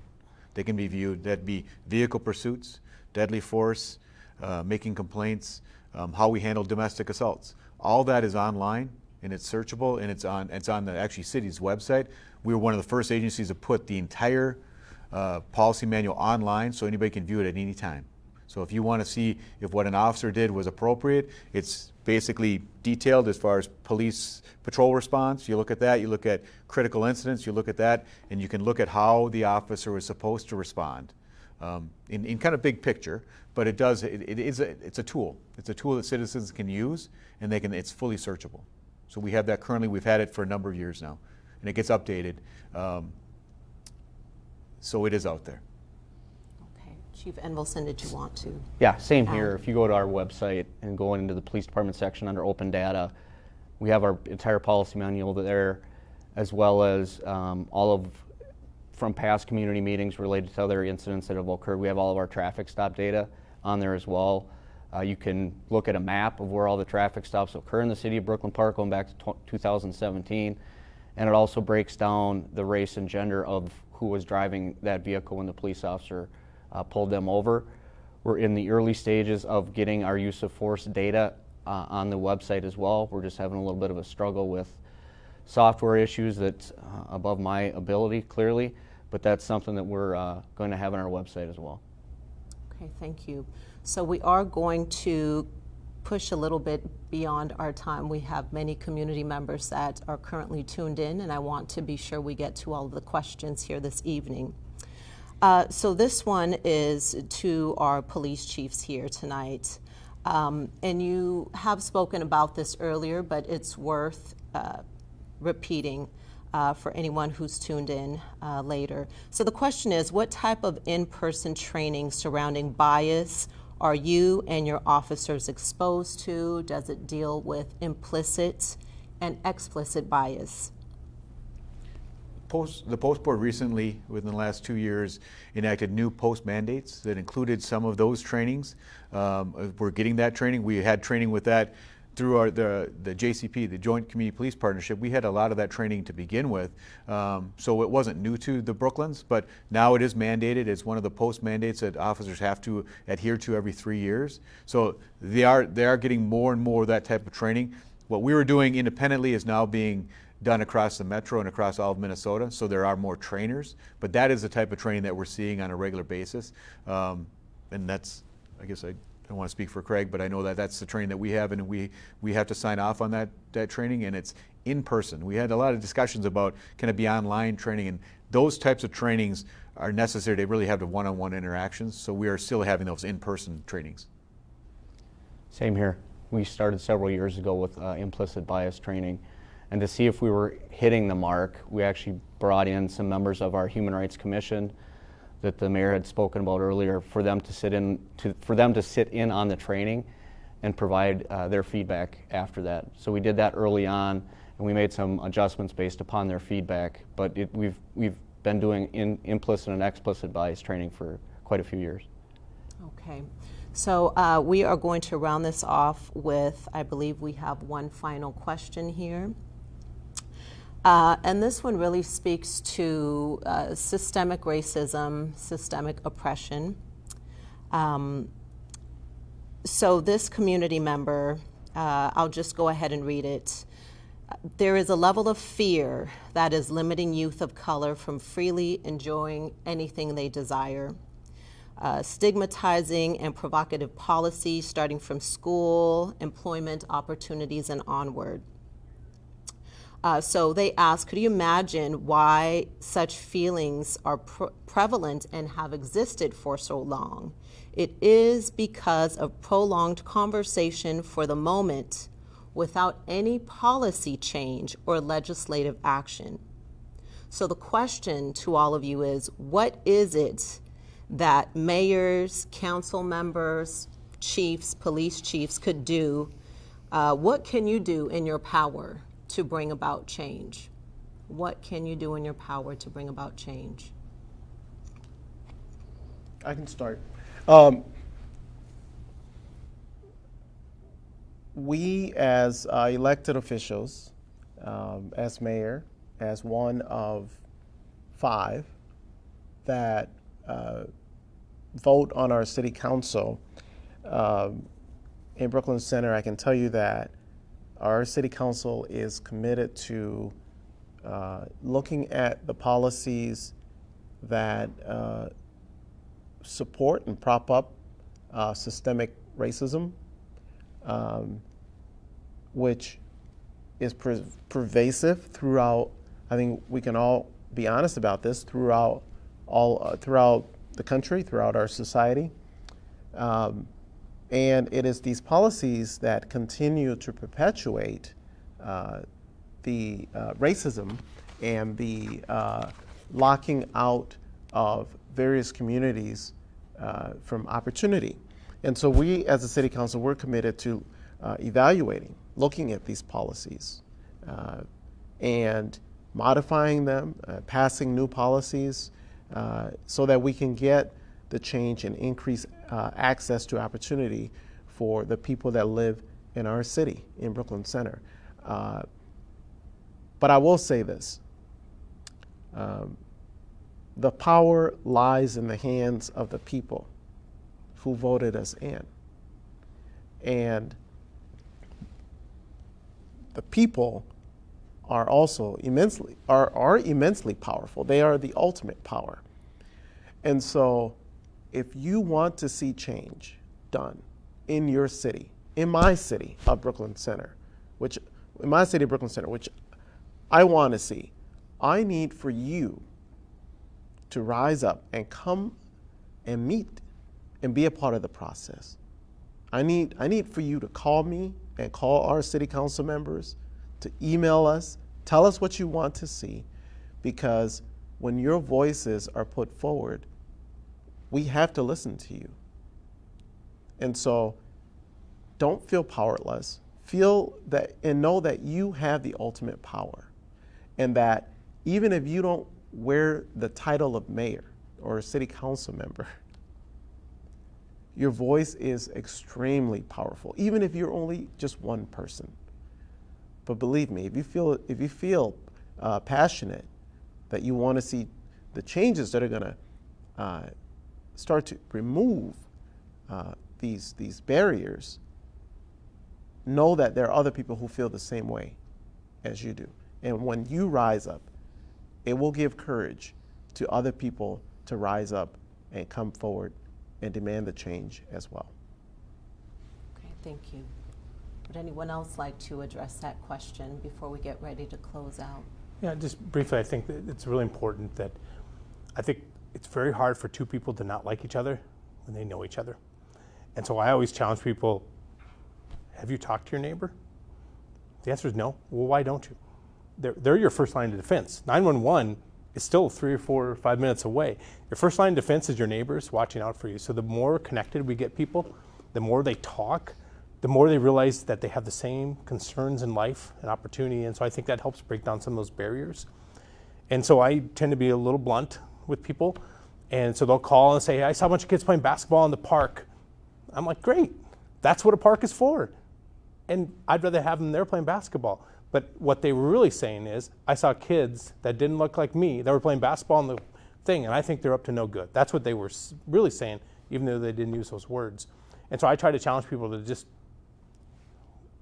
[SPEAKER 3] They can be viewed. That'd be vehicle pursuits, deadly force, making complaints, how we handle domestic assaults. All that is online, and it's searchable, and it's on the actually city's website. We were one of the first agencies to put the entire policy manual online, so anybody can view it at any time. So if you want to see if what an officer did was appropriate, it's basically detailed as far as police patrol response. You look at that, you look at critical incidents, you look at that, and you can look at how the officer was supposed to respond in kind of big picture. But it's a tool. It's a tool that citizens can use, and it's fully searchable. So we have that currently. We've had it for a number of years now, and it gets updated. So it is out there.
[SPEAKER 1] Okay, Chief Enevoldsen, did you want to?
[SPEAKER 5] Yeah, same here. If you go to our website and go into the police department section under open data, we have our entire policy manual there, as well as from past community meetings related to other incidents that have occurred. We have all of our traffic stop data on there as well. You can look at a map of where all the traffic stops occur in the city of Brooklyn Park going back to 2017. And it also breaks down the race and gender of who was driving that vehicle when the police officer pulled them over. We're in the early stages of getting our use of force data on the website as well. We're just having a little bit of a struggle with software issues that's above my ability, clearly, but that's something that we're going to have on our website as well.
[SPEAKER 1] Okay, thank you. So we are going to push a little bit beyond our time. We have many community members that are currently tuned in, and I want to be sure we get to all of the questions here this evening. So this one is to our police chiefs here tonight. And you have spoken about this earlier, but it's worth repeating for anyone who's tuned in later. So the question is, what type of in-person training surrounding bias are you and your officers exposed to? Does it deal with implicit and explicit bias?
[SPEAKER 3] The Post Board recently, within the last 2 years, enacted new post mandates that included some of those trainings. We're getting that training. We had training with that through the JCP, the Joint Community Police Partnership. We had a lot of that training to begin with, so it wasn't new to the Brooklyns, but now it is mandated. It's one of the post mandates that officers have to adhere to every 3 years. So they are getting more and more of that type of training. What we were doing independently is now being done across the metro and across all of Minnesota, so there are more trainers, but that is the type of training that we're seeing on a regular basis. And that's, I guess I don't want to speak for Craig, but I know that that's the training that we have, and we have to sign off on that training, and it's in person. We had a lot of discussions about, can it be online training, and those types of trainings are necessary to really have the one-on-one interactions, so we are still having those in-person trainings.
[SPEAKER 5] Same here. We started several years ago with implicit bias training, and to see if we were hitting the mark, we actually brought in some members of our Human Rights Commission that the mayor had spoken about earlier, for them to sit in on the training and provide their feedback after that. So we did that early on, and we made some adjustments based upon their feedback. But we've been doing implicit and explicit bias training for quite a few years.
[SPEAKER 1] Okay, so we are going to round this off with, I believe we have one final question here. And this one really speaks to systemic racism, systemic oppression. So this community member, I'll just go ahead and read it. There is a level of fear that is limiting youth of color from freely enjoying anything they desire. Stigmatizing and provocative policies starting from school, employment opportunities, and onward. So they ask, could you imagine why such feelings are prevalent and have existed for so long? It is because of prolonged conversation for the moment without any policy change or legislative action. So the question to all of you is, what is it that mayors, council members, chiefs, police chiefs could do? What can you do in your power to bring about change? What can you do in your power to bring about change?
[SPEAKER 2] I can start. We as elected officials, as mayor, as one of 5 that vote on our city council in Brooklyn Center, I can tell you that our city council is committed to looking at the policies that support and prop up systemic racism, which is pervasive throughout. I think we can all be honest about this, throughout the country, throughout our society. And it is these policies that continue to perpetuate the racism and the locking out of various communities from opportunity. And so we, as a city council, we're committed to evaluating, looking at these policies and modifying them, passing new policies so that we can get the change and increase access to opportunity for the people that live in our city, in Brooklyn Center. But I will say this, the power lies in the hands of the people who voted us in. And the people are also immensely powerful. They are the ultimate power. And so if you want to see change done in your city, in my city of Brooklyn Center, which I want to see, I need for you to rise up and come and meet and be a part of the process. I need for you to call me and call our city council members, to email us, tell us what you want to see, because when your voices are put forward, we have to listen to you. And so don't feel powerless. Feel that and know that you have the ultimate power, and that even if you don't wear the title of mayor or city council member, your voice is extremely powerful, even if you're only just one person. But believe me, if you feel passionate that you want to see the changes that are going to start to remove these barriers, know that there are other people who feel the same way as you do. And when you rise up, it will give courage to other people to rise up and come forward and demand the change as well.
[SPEAKER 1] Okay, thank you. Would anyone else like to address that question before we get ready to close out?
[SPEAKER 4] Yeah, just briefly, I think that it's really important that I think it's very hard for 2 people to not like each other when they know each other. And so I always challenge people, have you talked to your neighbor? The answer is no. Well, why don't you? They're your first line of defense. 911 is still 3 or 4 or 5 minutes away. Your first line of defense is your neighbors watching out for you. So the more connected we get people, the more they talk, the more they realize that they have the same concerns in life and opportunity. And so I think that helps break down some of those barriers. And so I tend to be a little blunt with people. And so they'll call and say, hey, I saw a bunch of kids playing basketball in the park. I'm like, great, that's what a park is for. And I'd rather have them there playing basketball. But what they were really saying is, I saw kids that didn't look like me that were playing basketball in the thing, and I think they're up to no good. That's what they were really saying, even though they didn't use those words. And so I try to challenge people to just,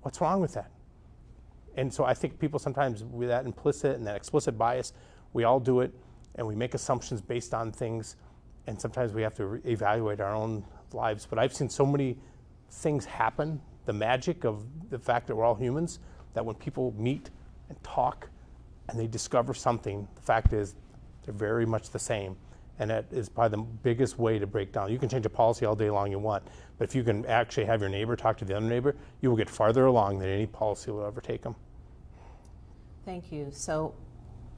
[SPEAKER 4] what's wrong with that? And so I think people sometimes, with that implicit and that explicit bias, we all do it, and we make assumptions based on things, and sometimes we have to evaluate our own lives. But I've seen so many things happen, the magic of the fact that we're all humans, that when people meet and talk and they discover something, the fact is they're very much the same. And that is probably the biggest way to break down. You can change a policy all day long you want, but if you can actually have your neighbor talk to the other neighbor, you will get farther along than any policy will ever take them.
[SPEAKER 1] Thank you. So,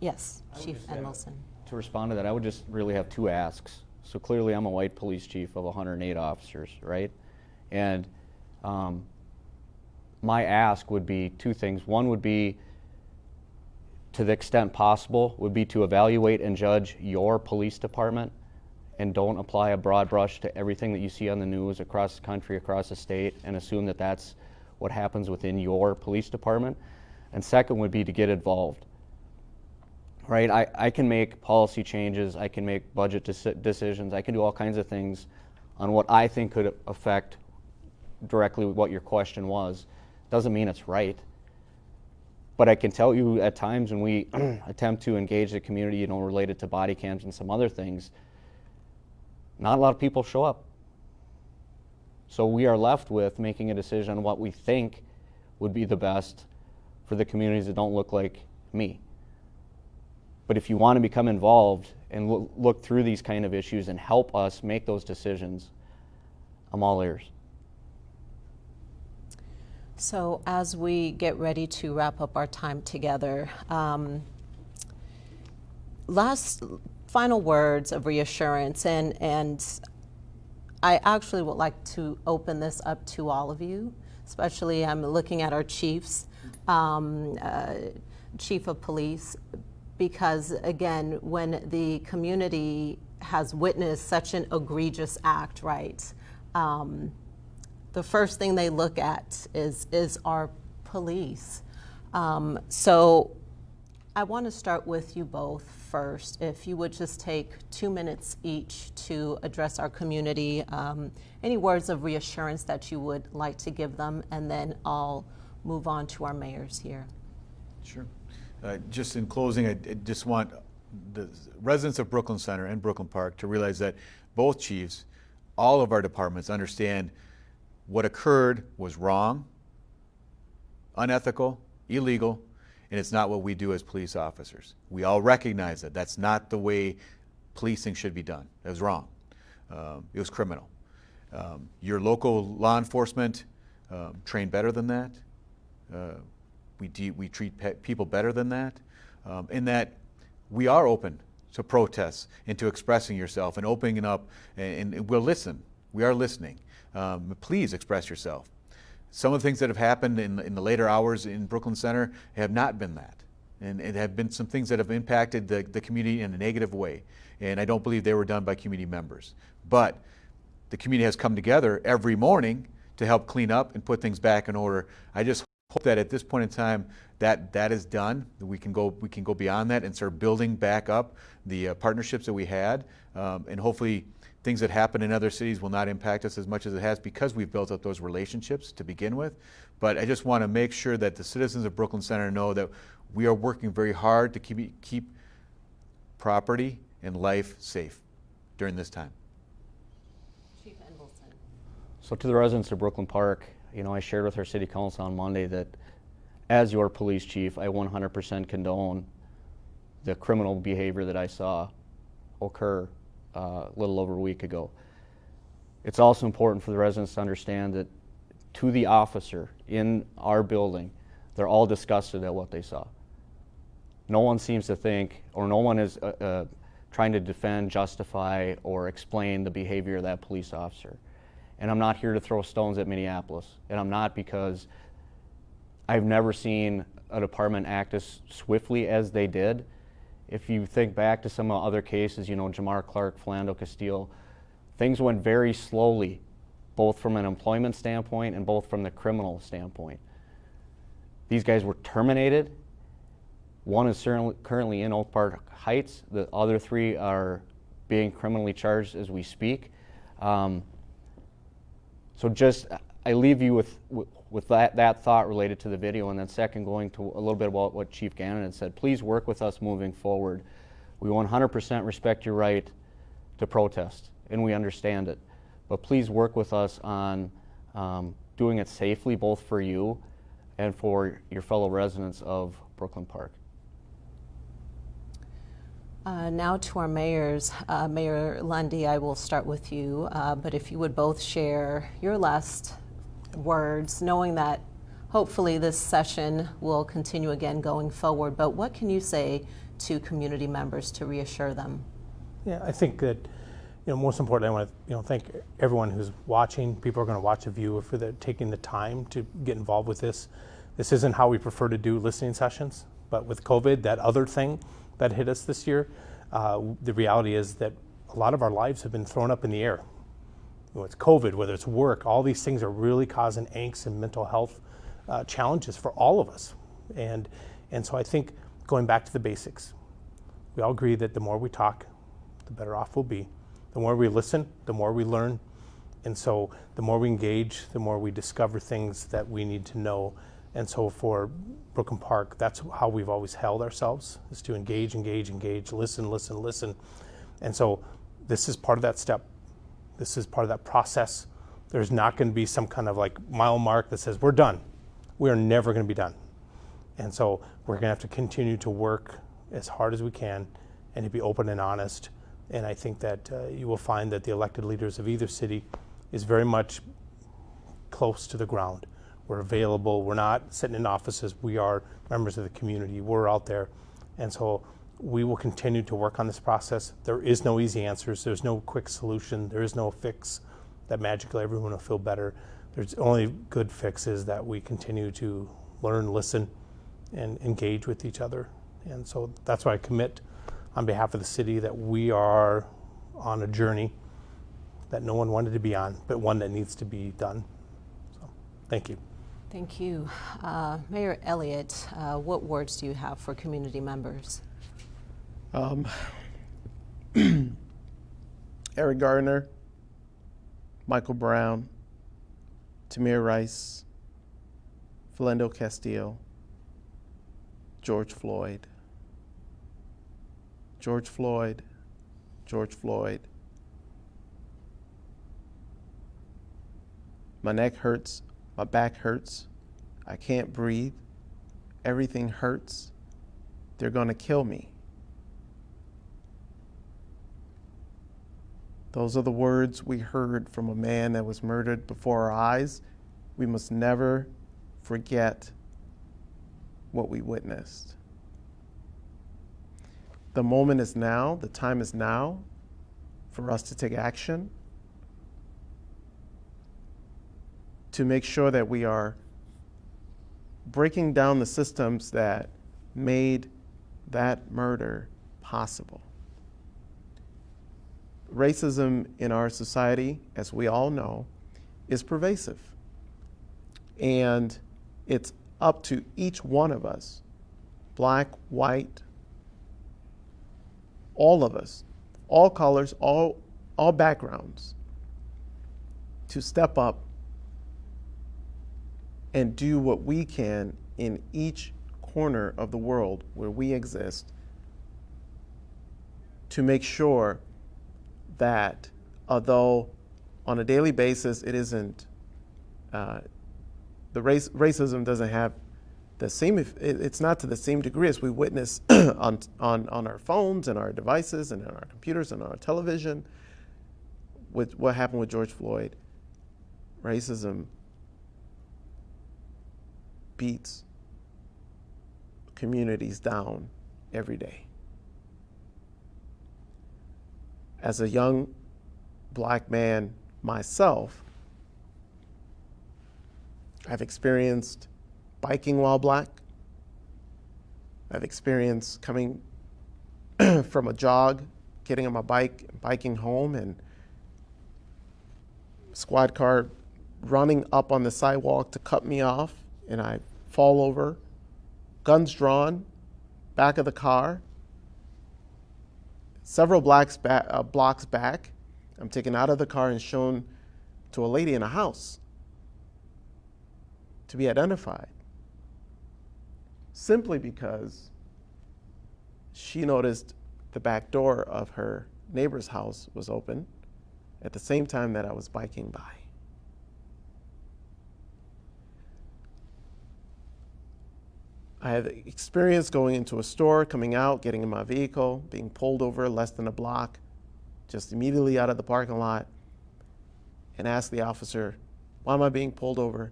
[SPEAKER 1] yes, Chief Enevoldsen.
[SPEAKER 5] To respond to that, I would just really have two asks. So clearly I'm a white police chief of 108 officers, right? And my ask would be two things. One would be, to the extent possible, would be to evaluate and judge your police department, and don't apply a broad brush to everything that you see on the news across the country, across the state, and assume that that's what happens within your police department. And second would be to get involved. Right, I can make policy changes, I can make budget decisions, I can do all kinds of things on what I think could affect directly what your question was. Doesn't mean it's right. But I can tell you at times when we attempt to engage the community, related to body cams and some other things, not a lot of people show up. So we are left with making a decision on what we think would be the best for the communities that don't look like me. But if you want to become involved and look through these kind of issues and help us make those decisions, I'm all ears.
[SPEAKER 1] So as we get ready to wrap up our time together, final words of reassurance, and I actually would like to open this up to all of you, especially I'm looking at our chiefs, Chief of Police, because again, when the community has witnessed such an egregious act, right, the first thing they look at is our police. So I want to start with you both first. If you would just take 2 minutes each to address our community, any words of reassurance that you would like to give them, and then I'll move on to our mayors here.
[SPEAKER 3] Sure. Just in closing, I just want the residents of Brooklyn Center and Brooklyn Park to realize that both chiefs, all of our departments, understand what occurred was wrong, unethical, illegal, and it's not what we do as police officers. We all recognize that. That's not the way policing should be done. It was wrong. It was criminal. Your local law enforcement train better than that. We treat people better than that, in that we are open to protests and to expressing yourself and opening up, and we'll listen. We are listening. Please express yourself. Some of the things that have happened in the later hours in Brooklyn Center have not been that, and it have been some things that have impacted the community in a negative way, and I don't believe they were done by community members. But the community has come together every morning to help clean up and put things back in order. I just hope that at this point in time that is done, that we can go beyond that and start building back up the partnerships that we had, and hopefully things that happen in other cities will not impact us as much as it has, because we've built up those relationships to begin with. But I just want to make sure that the citizens of Brooklyn Center know that we are working very hard to keep property and life safe during this time.
[SPEAKER 1] Chief Enevoldsen.
[SPEAKER 5] So to the residents of Brooklyn Park, I shared with our city council on Monday that as your police chief, I 100% condone the criminal behavior that I saw occur a little over a week ago. It's also important for the residents to understand that to the officer in our building, they're all disgusted at what they saw. No one seems to think, or no one is trying to defend, justify, or explain the behavior of that police officer. And I'm not here to throw stones at Minneapolis, and I'm not, because I've never seen a department act as swiftly as they did. If you think back to some of the other cases, Jamar Clark, Philando Castile, things went very slowly, both from an employment standpoint and both from the criminal standpoint. These guys were terminated. One is currently in Oak Park Heights. The other 3 are being criminally charged as we speak. So just, I leave you with that thought related to the video, and then second, going to a little bit about what Chief Gannon had said. Please work with us moving forward. We 100% respect your right to protest, and we understand it. But please work with us on doing it safely, both for you and for your fellow residents of Brooklyn Park.
[SPEAKER 1] Now to our mayors. Mayor Lunde, I will start with you, but if you would both share your last words, knowing that hopefully this session will continue again going forward, but what can you say to community members to reassure them?
[SPEAKER 4] Yeah, I think that, most importantly, I want to, thank everyone who's watching. People are going to watch a view for taking the time to get involved with this. This isn't how we prefer to do listening sessions, but with COVID, that other thing that hit us this year, the reality is that a lot of our lives have been thrown up in the air. Whether it's COVID, whether it's work, all these things are really causing angst and mental health challenges for all of us. And so I think going back to the basics, we all agree that the more we talk, the better off we'll be. The more we listen, the more we learn. And so the more we engage, the more we discover things that we need to know. And so for Brooklyn Park, that's how we've always held ourselves, is to engage, listen. And so this is part of that step. This is part of that process. There's not going to be some kind of like mile mark that says we're done. We are never going to be done. And so we're going to have to continue to work as hard as we can and to be open and honest. And I think that you will find that the elected leaders of either city is very much close to the ground. We're available. We're not sitting in offices. We are members of the community. We're out there. And so we will continue to work on this process. There is no easy answers. There's no quick solution. There is no fix that magically everyone will feel better. There's only good fixes that we continue to learn, listen, and engage with each other. And so that's why I commit on behalf of the city that we are on a journey that no one wanted to be on, but one that needs to be done. So thank you.
[SPEAKER 1] Thank you. Mayor Elliott, what words do you have for community members?
[SPEAKER 2] Eric Gardner, Michael Brown, Tamir Rice, Philando Castile, George Floyd. George Floyd, George Floyd. My neck hurts, my back hurts, I can't breathe, everything hurts, they're gonna kill me. Those are the words we heard from a man that was murdered before our eyes. We must never forget what we witnessed. The moment is now, the time is now for us to take action to make sure that we are breaking down the systems that made that murder possible. Racism in our society, as we all know, is pervasive. And it's up to each one of us, black, white, all of us, all colors, all backgrounds, to step up and do what we can in each corner of the world where we exist to make sure that although on a daily basis it isn't, racism doesn't have the same, it's not to the same degree as we witness on our phones and our devices and on our computers and on our television with what happened with George Floyd. Racism beats communities down every day. As a young black man myself, I've experienced biking while black. I've experienced coming from a jog, getting on my bike, biking home, and squad car running up on the sidewalk to cut me off, and I fall over, guns drawn, back of the car. Several blocks back, I'm taken out of the car and shown to a lady in a house to be identified, simply because she noticed the back door of her neighbor's house was open at the same time that I was biking by. I had experience going into a store, coming out, getting in my vehicle, being pulled over less than a block, just immediately out of the parking lot, and asked the officer, "Why am I being pulled over?"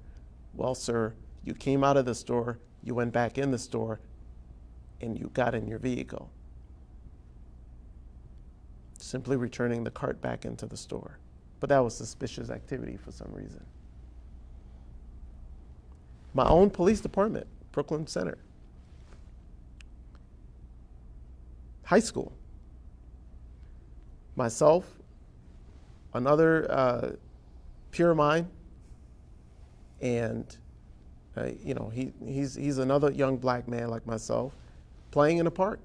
[SPEAKER 2] "Well, sir, you came out of the store, you went back in the store, and you got in your vehicle." Simply returning the cart back into the store. But that was suspicious activity for some reason. My own police department, Brooklyn Center. High school. Myself, another peer of mine, and he's another young black man like myself, playing in a park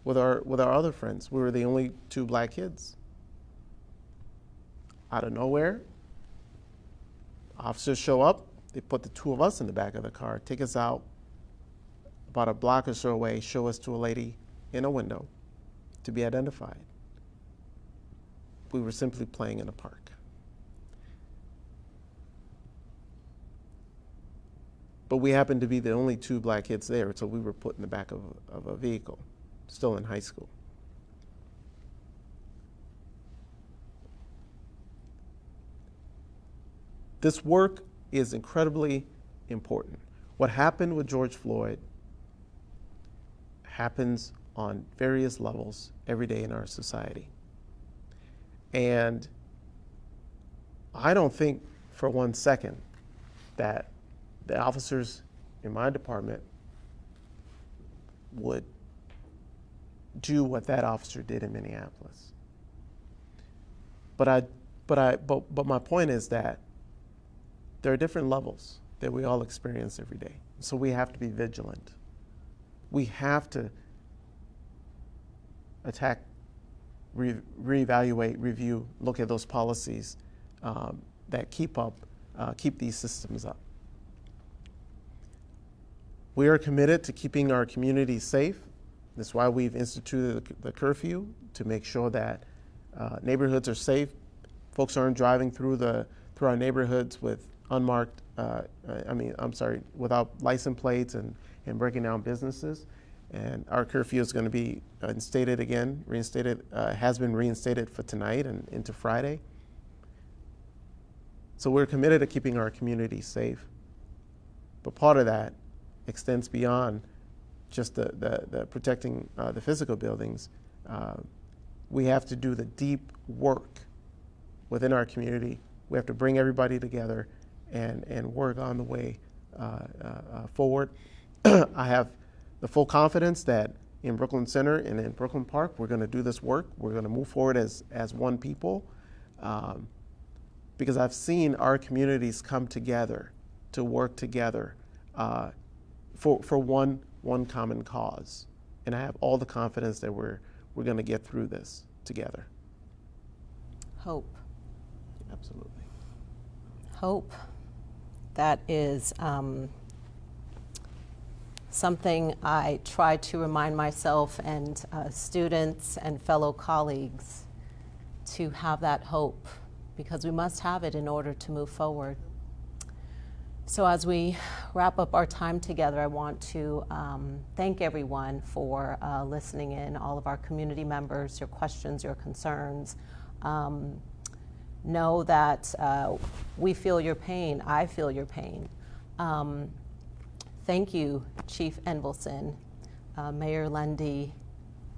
[SPEAKER 2] with our other friends. We were the only two black kids. Out of nowhere, officers show up. They put the two of us in the back of the car, take us out about a block or so away, show us to a lady in a window to be identified. We were simply playing in a park. But we happened to be the only two black kids there, so we were put in the back of a vehicle, still in high school. This work is incredibly important. What happened with George Floyd happens on various levels every day in our society. And I don't think for 1 second that the officers in my department would do what that officer did in Minneapolis. But my point is that there are different levels that we all experience every day. So we have to be vigilant. We have to attack, reevaluate, review, look at those policies that keep these systems up. We are committed to keeping our community safe. That's why we've instituted the curfew, to make sure that neighborhoods are safe. Folks aren't driving through our neighborhoods with without license plates and breaking down businesses. And our curfew is going to be has been reinstated for tonight and into Friday. So we're committed to keeping our community safe. But part of that extends beyond just the protecting the physical buildings. We have to do the deep work within our community. We have to bring everybody together and work on the way forward. I have the full confidence that in Brooklyn Center and in Brooklyn Park, we're going to do this work. We're going to move forward as one people, because I've seen our communities come together to work together for one common cause. And I have all the confidence that we're going to get through this together.
[SPEAKER 1] Hope.
[SPEAKER 2] Absolutely.
[SPEAKER 1] Hope. That is something I try to remind myself and students and fellow colleagues to have that hope, because we must have it in order to move forward. So as we wrap up our time together, I want to thank everyone for listening in, all of our community members, your questions, your concerns. Know that we feel your pain. I feel your pain. Thank you, Chief Enevoldsen, Mayor Lunde,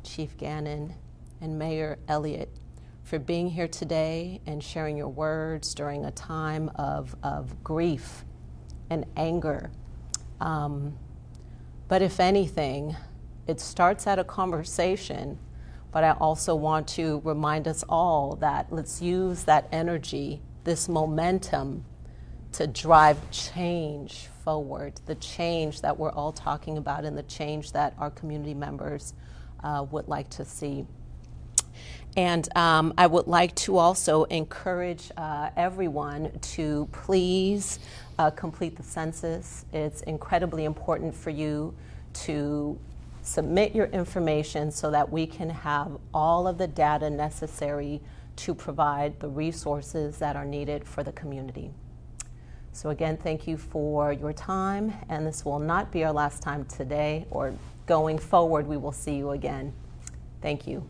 [SPEAKER 1] Chief Gannon, and Mayor Elliott, for being here today and sharing your words during a time of grief and anger. But if anything, it starts at a conversation. But I also want to remind us all that let's use that energy, this momentum, to drive change forward, the change that we're all talking about and the change that our community members would like to see. And I would like to also encourage everyone to please complete the census. It's incredibly important for you to submit your information so that we can have all of the data necessary to provide the resources that are needed for the community. So again, thank you for your time, and this will not be our last time today, or going forward, we will see you again. Thank you.